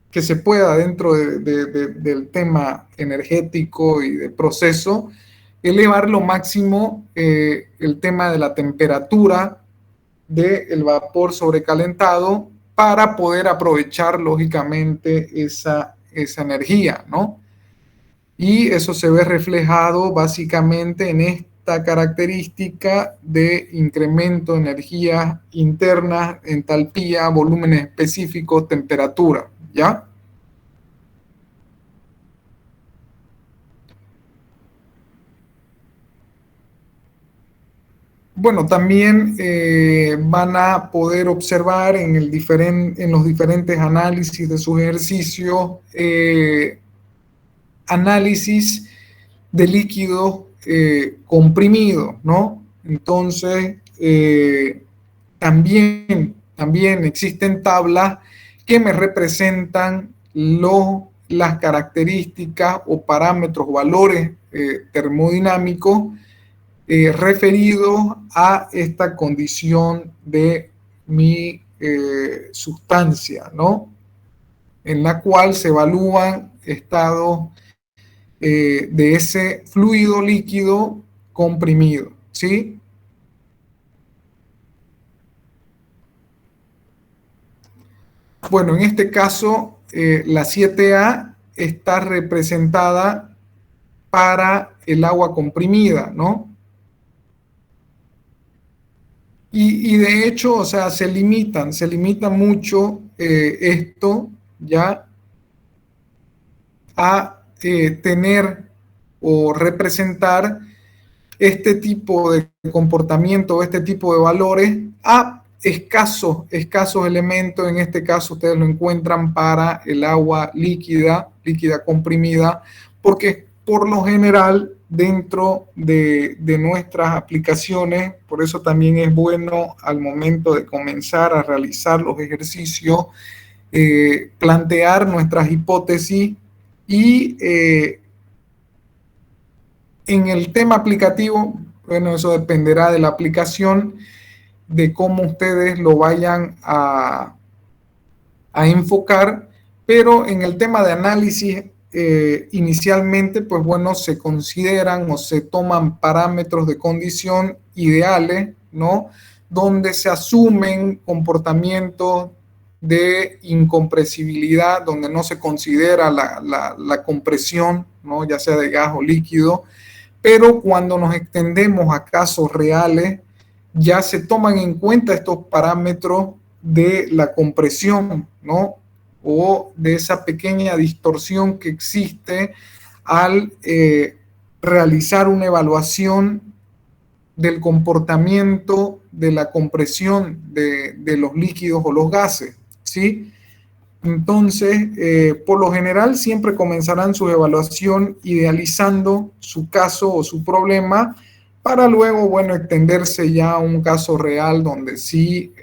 que se pueda dentro del tema energético y de proceso, elevar lo máximo el tema de la temperatura del vapor sobrecalentado para poder aprovechar lógicamente esa energía, ¿no? Y eso se ve reflejado básicamente en esta característica de incremento de energía interna, entalpía, volúmenes específicos, temperatura, ¿ya? Bueno, también van a poder observar en los diferentes análisis de sus ejercicios, análisis de líquido comprimido, ¿no? Entonces, también existen tablas que me representan las características o parámetros, valores termodinámicos referidos a esta condición de mi sustancia, ¿no? En la cual se evalúan estados de ese fluido líquido comprimido, ¿sí? Bueno, en este caso, la 7A está representada para el agua comprimida, ¿no? Y de hecho, o sea, se limita mucho esto ya a tener o representar este tipo de comportamiento, este tipo de valores a escasos elementos. En este caso ustedes lo encuentran para el agua líquida comprimida, porque por lo general dentro de nuestras aplicaciones, por eso también es bueno al momento de comenzar a realizar los ejercicios, plantear nuestras hipótesis y en el tema aplicativo, bueno, eso dependerá de la aplicación, de cómo ustedes lo vayan a enfocar, pero en el tema de análisis, inicialmente, pues bueno, se consideran o se toman parámetros de condición ideales, ¿no? Donde se asumen comportamientos de incompresibilidad, donde no se considera la compresión, ¿no?, ya sea de gas o líquido, pero cuando nos extendemos a casos reales, ya se toman en cuenta estos parámetros de la compresión, ¿no?, o de esa pequeña distorsión que existe al realizar una evaluación del comportamiento de la compresión de los líquidos o los gases, ¿sí? Entonces, por lo general, siempre comenzarán su evaluación idealizando su caso o su problema para luego, bueno, extenderse ya a un caso real donde sí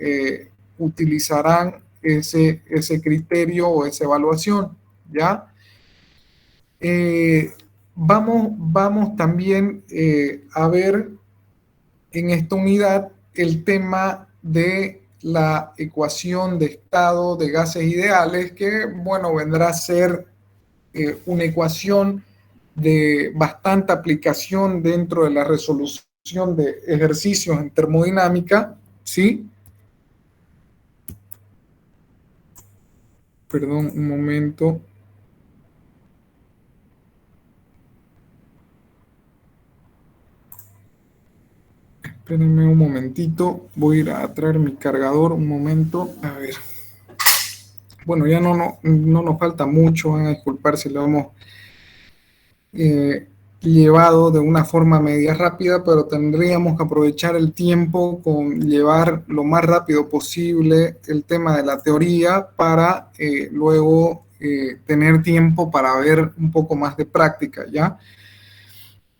utilizarán ese criterio o esa evaluación, ¿ya? Vamos también a ver en esta unidad el tema de la ecuación de estado de gases ideales, que, bueno, vendrá a ser una ecuación de bastante aplicación dentro de la resolución de ejercicios en termodinámica, ¿sí? Perdón, un momento. Espérenme un momentito, voy a ir a traer mi cargador, un momento, a ver. Bueno, ya no nos falta mucho, van a disculpar si lo hemos llevado de una forma media rápida, pero tendríamos que aprovechar el tiempo con llevar lo más rápido posible el tema de la teoría para luego tener tiempo para ver un poco más de práctica, ¿ya?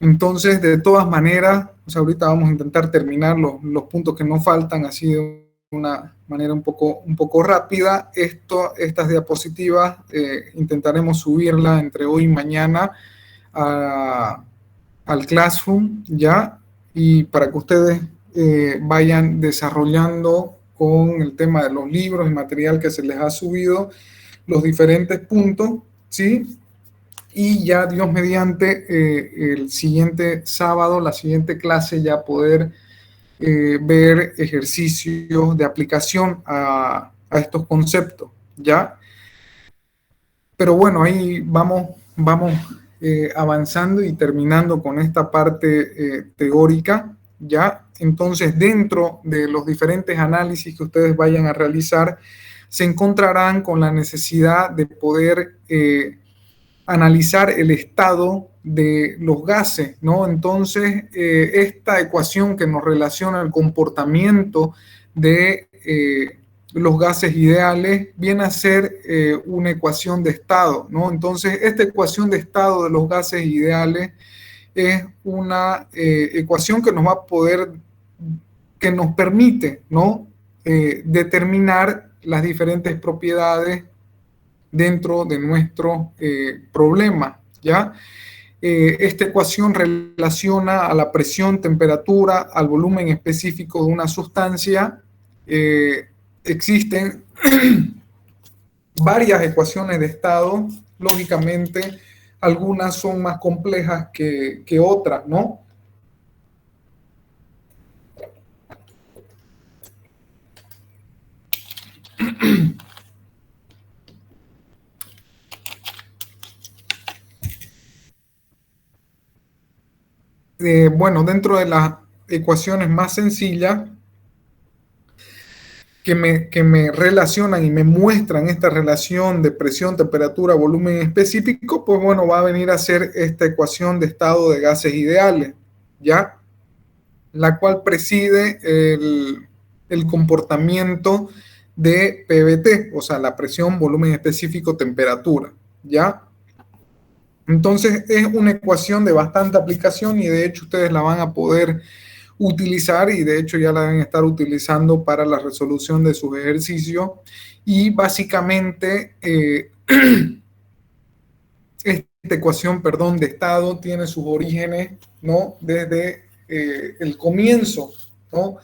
Entonces, de todas maneras, pues ahorita vamos a intentar terminar los puntos que nos faltan, así de una manera un poco rápida. Estas diapositivas intentaremos subirla entre hoy y mañana al Classroom, ¿ya? Y para que ustedes vayan desarrollando con el tema de los libros y material que se les ha subido, los diferentes puntos, ¿sí? Y ya, Dios mediante, el siguiente sábado, la siguiente clase, ya poder ver ejercicios de aplicación a estos conceptos, ¿ya? Pero bueno, ahí vamos avanzando y terminando con esta parte teórica, ¿ya? Entonces, dentro de los diferentes análisis que ustedes vayan a realizar, se encontrarán con la necesidad de poder analizar el estado de los gases, ¿no? Entonces, esta ecuación que nos relaciona el comportamiento de los gases ideales viene a ser una ecuación de estado, ¿no? Entonces, esta ecuación de estado de los gases ideales es una ecuación que nos va a poder, que nos permite, ¿no? Determinar las diferentes propiedades dentro de nuestro problema, ¿ya? Esta ecuación relaciona a la presión, temperatura, al volumen específico de una sustancia. Existen varias ecuaciones de estado, lógicamente, algunas son más complejas que otras, ¿no? Bueno, dentro de las ecuaciones más sencillas que me relacionan y me muestran esta relación de presión, temperatura, volumen específico, pues bueno, va a venir a ser esta ecuación de estado de gases ideales, ¿ya? La cual preside el comportamiento de PVT, o sea, la presión, volumen específico, temperatura, ¿ya? Entonces es una ecuación de bastante aplicación y de hecho ustedes la van a poder utilizar y de hecho ya la deben estar utilizando para la resolución de sus ejercicios y básicamente esta ecuación, perdón, de estado tiene sus orígenes, ¿no? Desde el comienzo, ¿no?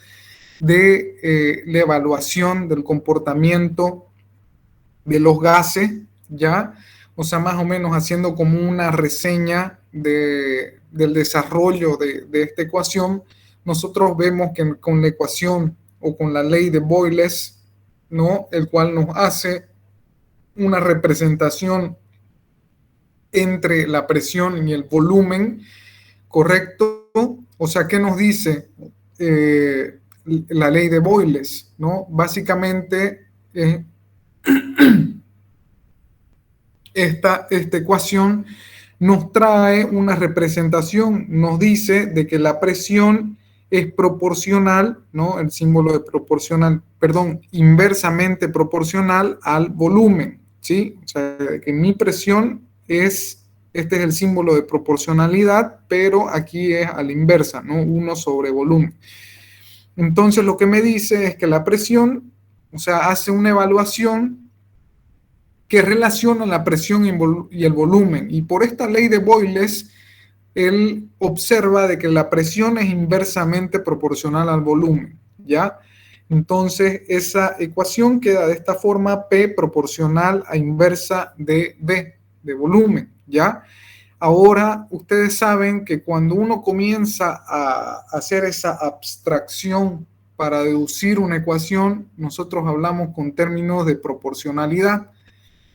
De la evaluación del comportamiento de los gases, ¿ya? O sea, más o menos haciendo como una reseña del desarrollo de esta ecuación, nosotros vemos que con la ecuación o con la ley de Boyle, ¿no? El cual nos hace una representación entre la presión y el volumen, ¿correcto? O sea, ¿qué nos dice la ley de Boyle, ¿no? Básicamente, esta ecuación nos trae una representación, nos dice de que la presión es proporcional, ¿no? El símbolo de proporcional, perdón, inversamente proporcional al volumen, ¿sí? O sea, que mi presión es Este es el símbolo de proporcionalidad, pero aquí es a la inversa, ¿no? 1 sobre volumen. Entonces lo que me dice es que la presión, o sea, hace una evaluación que relaciona la presión y el volumen. Y por esta ley de Boyles, él observa de que la presión es inversamente proporcional al volumen, ¿ya? Entonces, esa ecuación queda de esta forma: P proporcional a inversa de V, de volumen, ¿ya? Ahora, ustedes saben que cuando uno comienza a hacer esa abstracción para deducir una ecuación, nosotros hablamos con términos de proporcionalidad.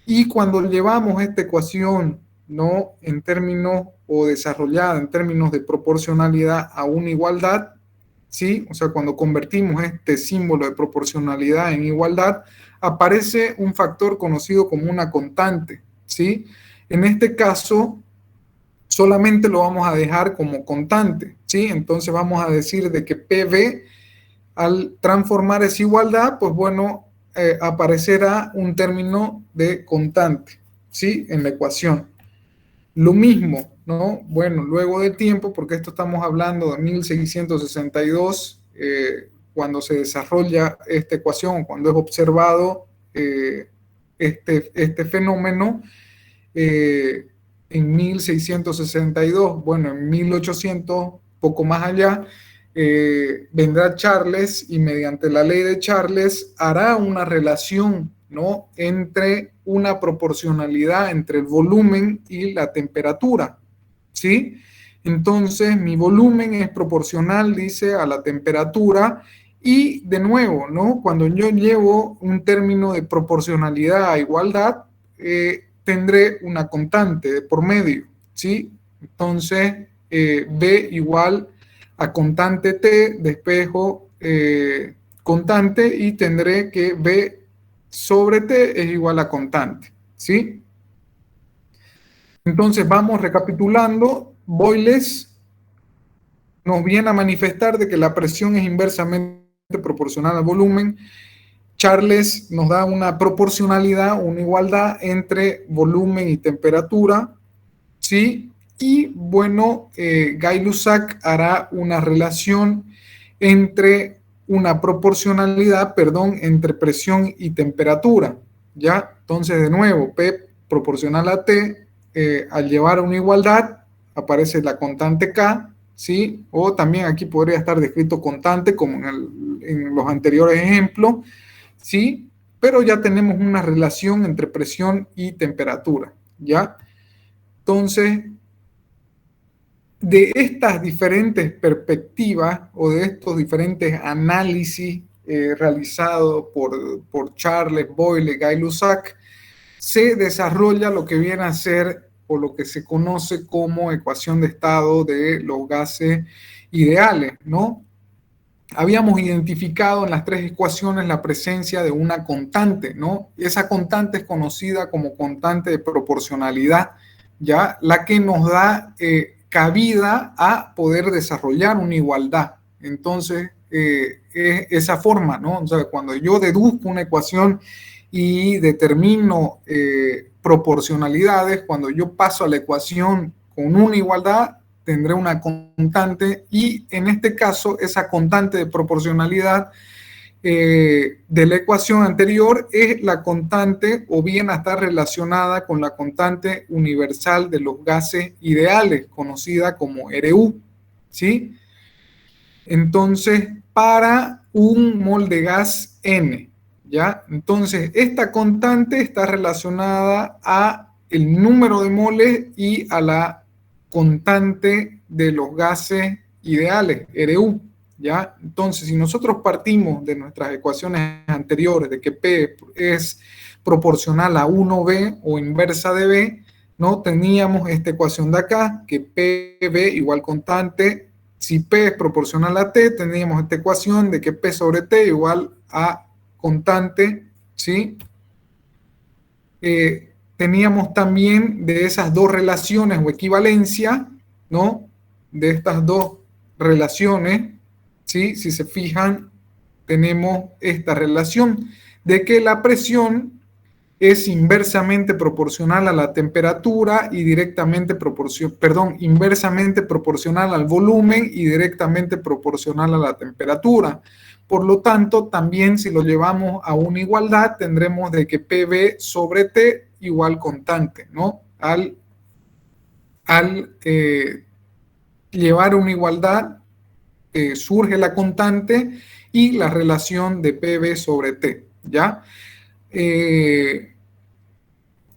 Y cuando llevamos esta ecuación, ¿no?, en términos o desarrollada en términos de proporcionalidad a una igualdad, ¿sí? O sea, cuando convertimos este símbolo de proporcionalidad en igualdad, aparece un factor conocido como una constante, ¿sí? En este caso, solamente lo vamos a dejar como constante, ¿sí? Entonces vamos a decir de que PV, al transformar esa igualdad, pues bueno, aparecerá un término de constante, ¿sí?, en la ecuación. Lo mismo, ¿no? Bueno, luego de tiempo, porque esto estamos hablando de 1662, cuando se desarrolla esta ecuación, cuando es observado este fenómeno, en 1662, bueno, en 1800, poco más allá, vendrá Charles y mediante la ley de Charles hará una relación, ¿no?, entre una proporcionalidad entre el volumen y la temperatura, ¿sí? Entonces, mi volumen es proporcional, dice, a la temperatura. Y de nuevo, ¿no?, cuando yo llevo un término de proporcionalidad a igualdad, tendré una constante de por medio, ¿sí? Entonces, B igual a constante T, despejo constante, y tendré que B sobre T es igual a constante, ¿sí? Entonces, vamos recapitulando. Boyles nos viene a manifestar de que la presión es inversamente proporcional al volumen. Charles nos da una proporcionalidad, una igualdad entre volumen y temperatura, ¿sí? Y bueno, Gay-Lussac hará una relación entre una proporcionalidad, perdón, entre presión y temperatura, ¿ya? Entonces, de nuevo, P proporcional a T, al llevar a una igualdad, aparece la constante K, ¿sí? O también aquí podría estar descrito constante, como en los anteriores ejemplos, ¿sí? Pero ya tenemos una relación entre presión y temperatura, ¿ya? Entonces, de estas diferentes perspectivas o de estos diferentes análisis realizados por Charles Boyle, Gay-Lussac, se desarrolla lo que viene a ser o lo que se conoce como ecuación de estado de los gases ideales, ¿no? Habíamos identificado en las tres ecuaciones la presencia de una constante, ¿no? Esa constante es conocida como constante de proporcionalidad, ¿ya? La que nos da cabida a poder desarrollar una igualdad. Entonces, es esa forma, ¿no? O sea, cuando yo deduzco una ecuación y determino proporcionalidades, cuando yo paso a la ecuación con una igualdad, tendré una constante, y en este caso esa constante de proporcionalidad de la ecuación anterior es la constante, o bien está relacionada con la constante universal de los gases ideales, conocida como RU, ¿sí? Entonces, para un mol de gas N, ¿ya? Entonces, esta constante está relacionada a el número de moles y a la constante de los gases ideales, RU, ¿ya? Entonces, si nosotros partimos de nuestras ecuaciones anteriores, de que P es proporcional a 1B o inversa de B, ¿no? Teníamos esta ecuación de acá, que PB igual constante. Si P es proporcional a T, tendríamos esta ecuación de que P sobre T igual a constante, ¿sí? Teníamos también de esas dos relaciones o equivalencia, ¿no? De estas dos relaciones, ¿sí? Si se fijan, tenemos esta relación de que la presión es inversamente proporcional a la temperatura y inversamente proporcional al volumen y directamente proporcional a la temperatura. Por lo tanto, también si lo llevamos a una igualdad, tendremos de que PV sobre T igual constante, ¿no? Al llevar una igualdad, surge la constante y la relación de PV sobre T, ¿ya?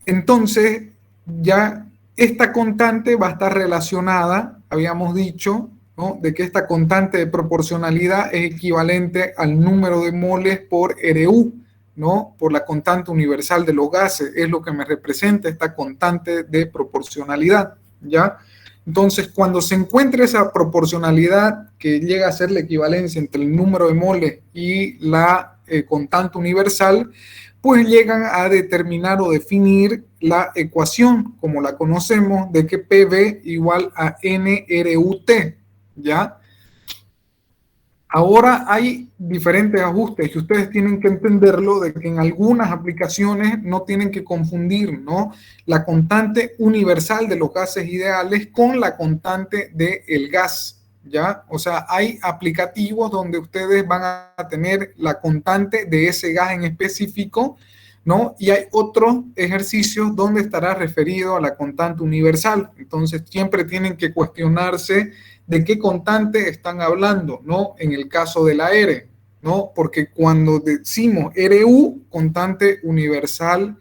Entonces, ya esta constante va a estar relacionada, habíamos dicho, ¿no? De que esta constante de proporcionalidad es equivalente al número de moles por RU, ¿no? Por la constante universal de los gases, es lo que me representa esta constante de proporcionalidad, ¿ya? Entonces, cuando se encuentre esa proporcionalidad que llega a ser la equivalencia entre el número de moles y la constante universal, pues llegan a determinar o definir la ecuación, como la conocemos, de que PV igual a NRUT, ¿ya? Ahora hay diferentes ajustes y ustedes tienen que entenderlo de que en algunas aplicaciones no tienen que confundir, ¿no? La constante universal de los gases ideales con la constante del gas, ¿ya? O sea, hay aplicativos donde ustedes van a tener la constante de ese gas en específico, ¿no? Y hay otros ejercicios donde estará referido a la constante universal. Entonces, siempre tienen que cuestionarse de qué constante están hablando, ¿no? En el caso de la R, ¿no? Porque cuando decimos RU, constante universal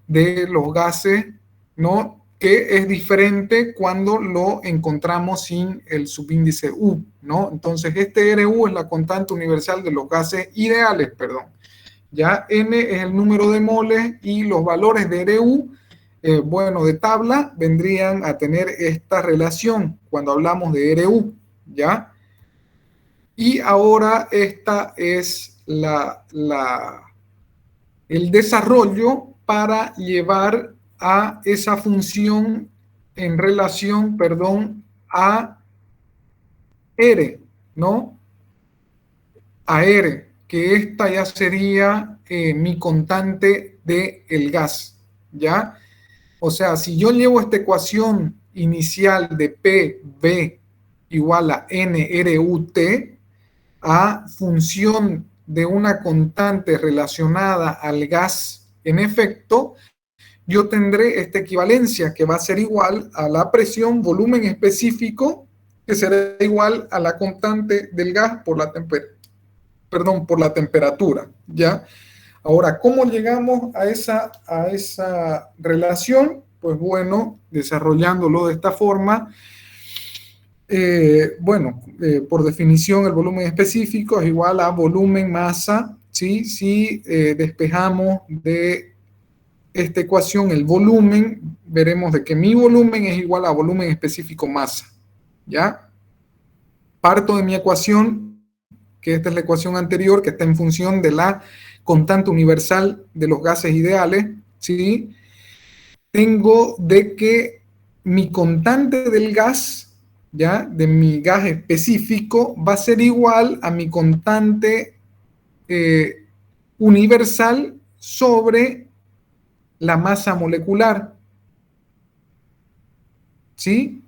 de los gases, ¿no? Que es diferente cuando lo encontramos sin el subíndice U, ¿no? Entonces, este RU es la constante universal de los gases ideales, perdón. Ya N es el número de moles y los valores de RU, bueno, de tabla, vendrían a tener esta relación cuando hablamos de RU, ¿ya? Y ahora esta es el desarrollo para llevar a esa función en relación, perdón, a R, ¿no? A R, que esta ya sería mi constante del gas, ¿ya? O sea, si yo llevo esta ecuación inicial de PV igual a NRUT a función de una constante relacionada al gas en efecto, yo tendré esta equivalencia que va a ser igual a la presión volumen específico, que será igual a la constante del gas por la temperatura, ¿ya? Ahora, ¿cómo llegamos a esa relación? Pues bueno, desarrollándolo de esta forma, por definición el volumen específico es igual a volumen masa, ¿sí? Si despejamos de esta ecuación el volumen, veremos de que mi volumen es igual a volumen específico masa, ¿ya? Parto de mi ecuación, que esta es la ecuación anterior, que está en función de la constante universal de los gases ideales, ¿sí? Tengo de que mi constante del gas, ¿ya? De mi gas específico, va a ser igual a mi constante universal sobre la masa molecular, ¿sí?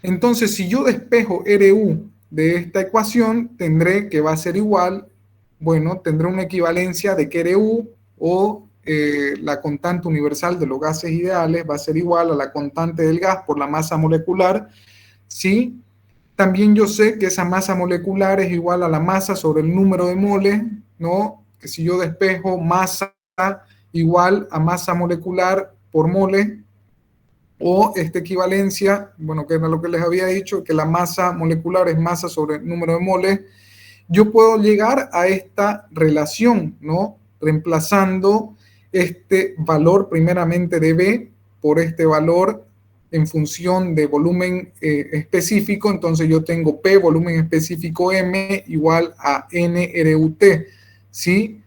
Entonces, si yo despejo RU de esta ecuación, tendré que va a ser igual, bueno, tendré una equivalencia de que RU o la constante universal de los gases ideales va a ser igual a la constante del gas por la masa molecular, ¿sí? También yo sé que esa masa molecular es igual a la masa sobre el número de moles, ¿no? Que si yo despejo masa igual a masa molecular por mole, o esta equivalencia, bueno, que era lo que les había dicho, que la masa molecular es masa sobre el número de moles, yo puedo llegar a esta relación, ¿no? Reemplazando este valor primeramente de B por este valor en función de volumen específico, entonces yo tengo P, volumen específico M, igual a NRUT, ¿sí?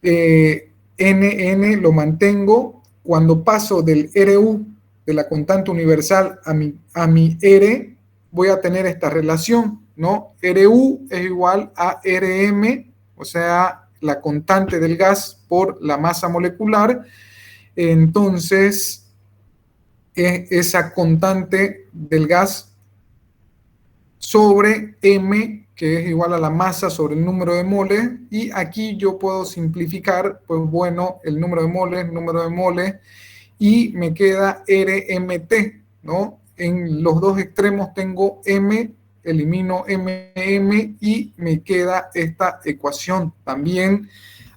NN lo mantengo, cuando paso del RU, de la constante universal, a mi R, voy a tener esta relación, ¿no? RU es igual a RM, o sea, la constante del gas por la masa molecular, entonces esa constante del gas sobre M, que es igual a la masa sobre el número de moles, y aquí yo puedo simplificar, pues bueno, el número de moles, y me queda RMT, ¿no? En los dos extremos tengo M, elimino MM y me queda esta ecuación también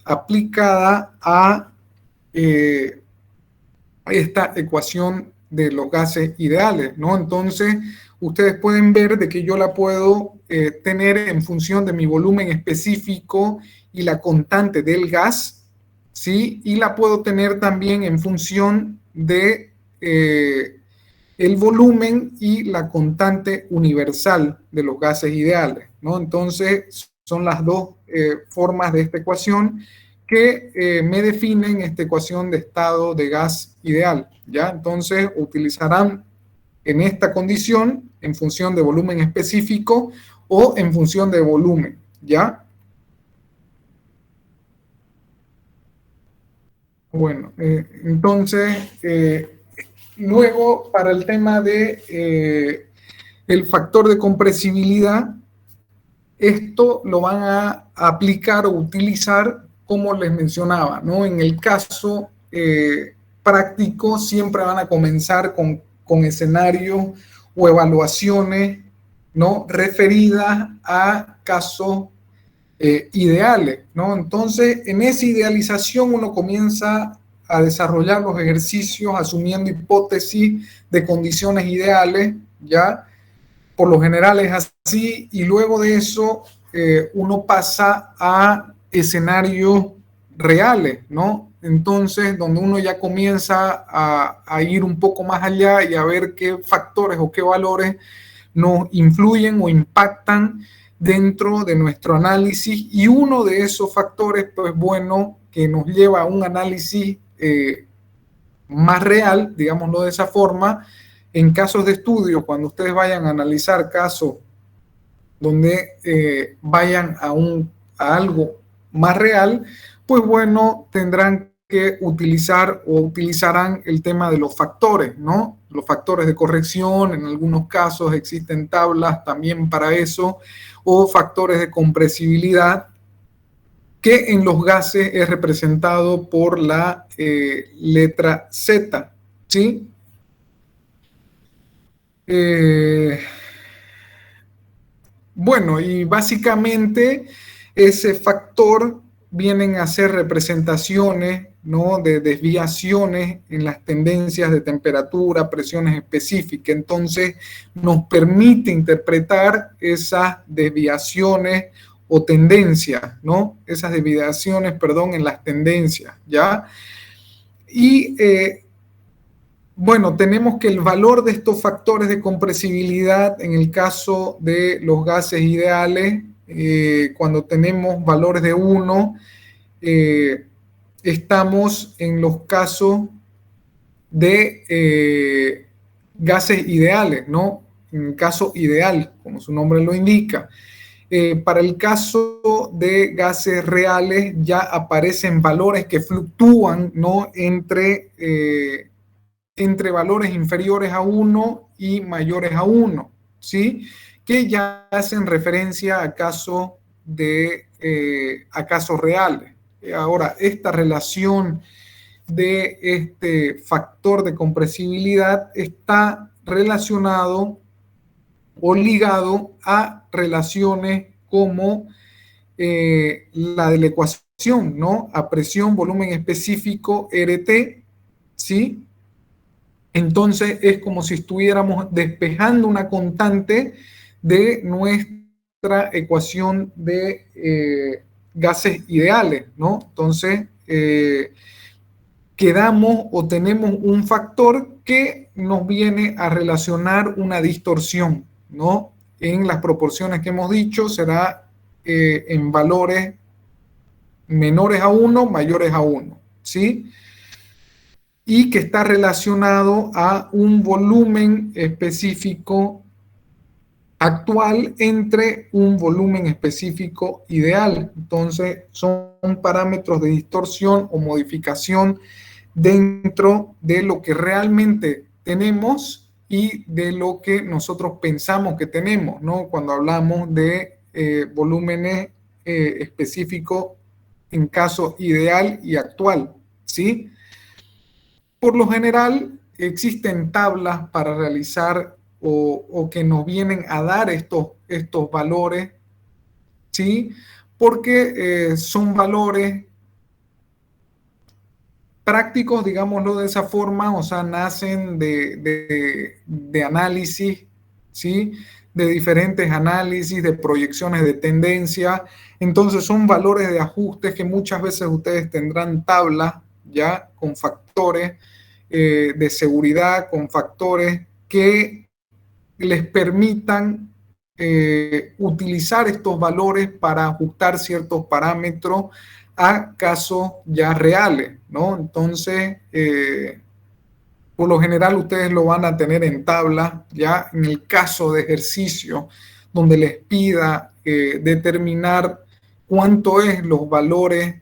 aplicada a esta ecuación de los gases ideales, ¿no? Entonces, ustedes pueden ver de que yo la puedo tener en función de mi volumen específico y la constante del gas, ¿sí? Y la puedo tener también en función de el volumen y la constante universal de los gases ideales, ¿no? Entonces, son las dos formas de esta ecuación que me definen esta ecuación de estado de gas ideal, ¿ya? Entonces, utilizarán en esta condición en función de volumen específico o en función de volumen, ¿ya? Bueno, entonces, luego para el tema de el factor de compresibilidad, esto lo van a aplicar o utilizar como les mencionaba, ¿no? En el caso práctico siempre van a comenzar con escenarios o evaluaciones, ¿no? Referidas a casos ideales, ¿no? Entonces, en esa idealización uno comienza a desarrollar los ejercicios asumiendo hipótesis de condiciones ideales, ¿ya? Por lo general es así, y luego de eso uno pasa a escenarios reales, ¿no? Entonces, donde uno ya comienza a ir un poco más allá y a ver qué factores o qué valores nos influyen o impactan dentro de nuestro análisis, y uno de esos factores, pues bueno, que nos lleva a un análisis más real, digámoslo de esa forma, en casos de estudio, cuando ustedes vayan a analizar casos donde vayan a algo más real, pues bueno, tendrán que utilizar o utilizarán el tema de los factores, ¿no? Los factores de corrección, en algunos casos existen tablas también para eso, o factores de compresibilidad, que en los gases es representado por la letra Z, ¿sí? Bueno, y básicamente ese factor vienen a ser representaciones, ¿no? De desviaciones en las tendencias de temperatura, presiones específicas. Entonces, nos permite interpretar esas desviaciones o tendencias, ¿no? Esas desviaciones, perdón, en las tendencias, ¿ya? Y bueno, tenemos que el valor de estos factores de compresibilidad en el caso de los gases ideales, cuando tenemos valores de 1, estamos en los casos de gases ideales, ¿no? En el caso ideal, como su nombre lo indica. Para el caso de gases reales ya aparecen valores que fluctúan, ¿no? Entre valores inferiores a 1 y mayores a 1, ¿sí? Que ya hacen referencia a casos a casos reales. Ahora, esta relación de este factor de compresibilidad está relacionado o ligado a relaciones como la de la ecuación, ¿no? A presión, volumen específico, RT, ¿sí? Entonces es como si estuviéramos despejando una constante de nuestra ecuación de gases ideales, ¿no? Entonces quedamos o tenemos un factor que nos viene a relacionar una distorsión, ¿no? En las proporciones que hemos dicho será en valores menores a 1, mayores a 1, ¿sí? Y que está relacionado a un volumen específico actual entre un volumen específico ideal. Entonces, son parámetros de distorsión o modificación dentro de lo que realmente tenemos y de lo que nosotros pensamos que tenemos, ¿no? Cuando hablamos de volúmenes específicos en caso ideal y actual, ¿sí? Por lo general, existen tablas para realizar o que nos vienen a dar estos valores, ¿sí? Porque son valores prácticos, digámoslo de esa forma, o sea, nacen de análisis, ¿sí? De diferentes análisis, de proyecciones de tendencia. Entonces son valores de ajustes que muchas veces ustedes tendrán tablas ya con factores de seguridad, con factores que les permitan utilizar estos valores para ajustar ciertos parámetros a casos ya reales, ¿no? Entonces, por lo general ustedes lo van a tener en tabla, ya en el caso de ejercicio, donde les pida determinar cuánto es los valores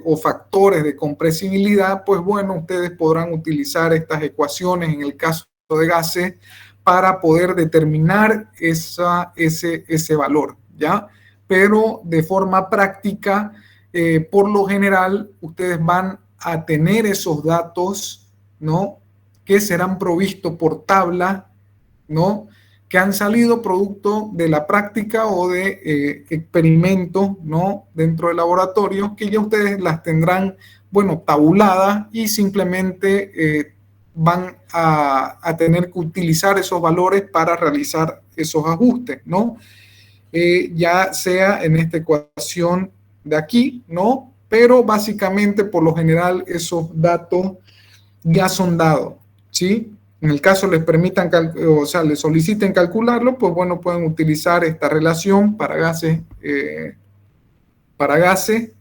o factores de compresibilidad, pues bueno, ustedes podrán utilizar estas ecuaciones en el caso de gases para poder determinar ese valor, ¿ya? Pero de forma práctica, por lo general, ustedes van a tener esos datos, ¿no? Que serán provistos por tabla, ¿no? Que han salido producto de la práctica o de experimentos, ¿no? Dentro del laboratorio, que ya ustedes las tendrán, bueno, tabuladas y simplemente van a tener que utilizar esos valores para realizar esos ajustes, ¿no? Ya sea en esta ecuación de aquí, ¿no? Pero básicamente, por lo general, esos datos ya son dados, ¿sí? En el caso les permitan, o sea, les soliciten calcularlo, pues bueno, pueden utilizar esta relación para gases,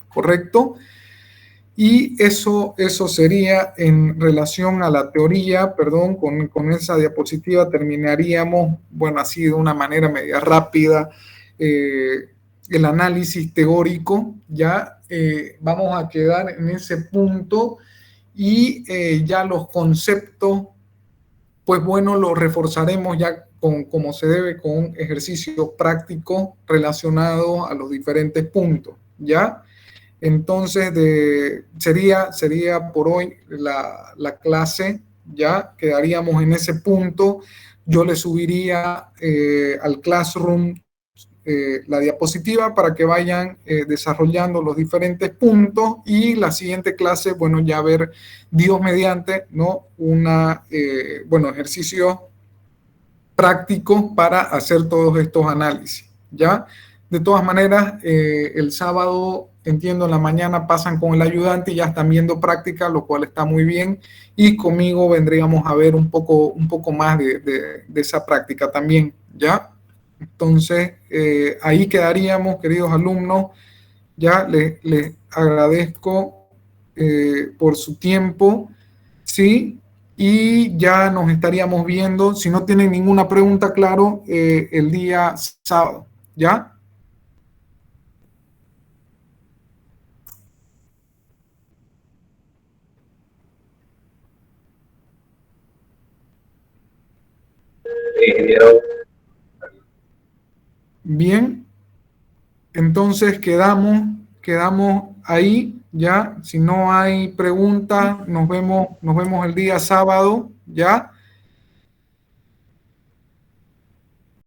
¿correcto? Y eso sería en relación a la teoría, perdón, con esa diapositiva terminaríamos, bueno, así de una manera media rápida, el análisis teórico, ya vamos a quedar en ese punto y ya los conceptos, pues bueno, los reforzaremos ya como se debe con ejercicios prácticos relacionados a los diferentes puntos, ¿ya? Entonces, sería por hoy la clase, ya quedaríamos en ese punto. Yo le subiría al Classroom la diapositiva para que vayan desarrollando los diferentes puntos y la siguiente clase, bueno, ya ver Dios mediante, ¿no? Bueno, ejercicio práctico para hacer todos estos análisis, ¿ya? De todas maneras, el sábado, entiendo, en la mañana pasan con el ayudante y ya están viendo práctica, lo cual está muy bien, y conmigo vendríamos a ver un poco más de esa práctica también, ¿ya? Entonces, ahí quedaríamos, queridos alumnos, ya les agradezco por su tiempo, ¿sí? Y ya nos estaríamos viendo, si no tienen ninguna pregunta, claro, el día sábado, ¿ya? Bien, entonces quedamos ahí, ¿ya? Si no hay preguntas, nos vemos el día sábado, ¿ya?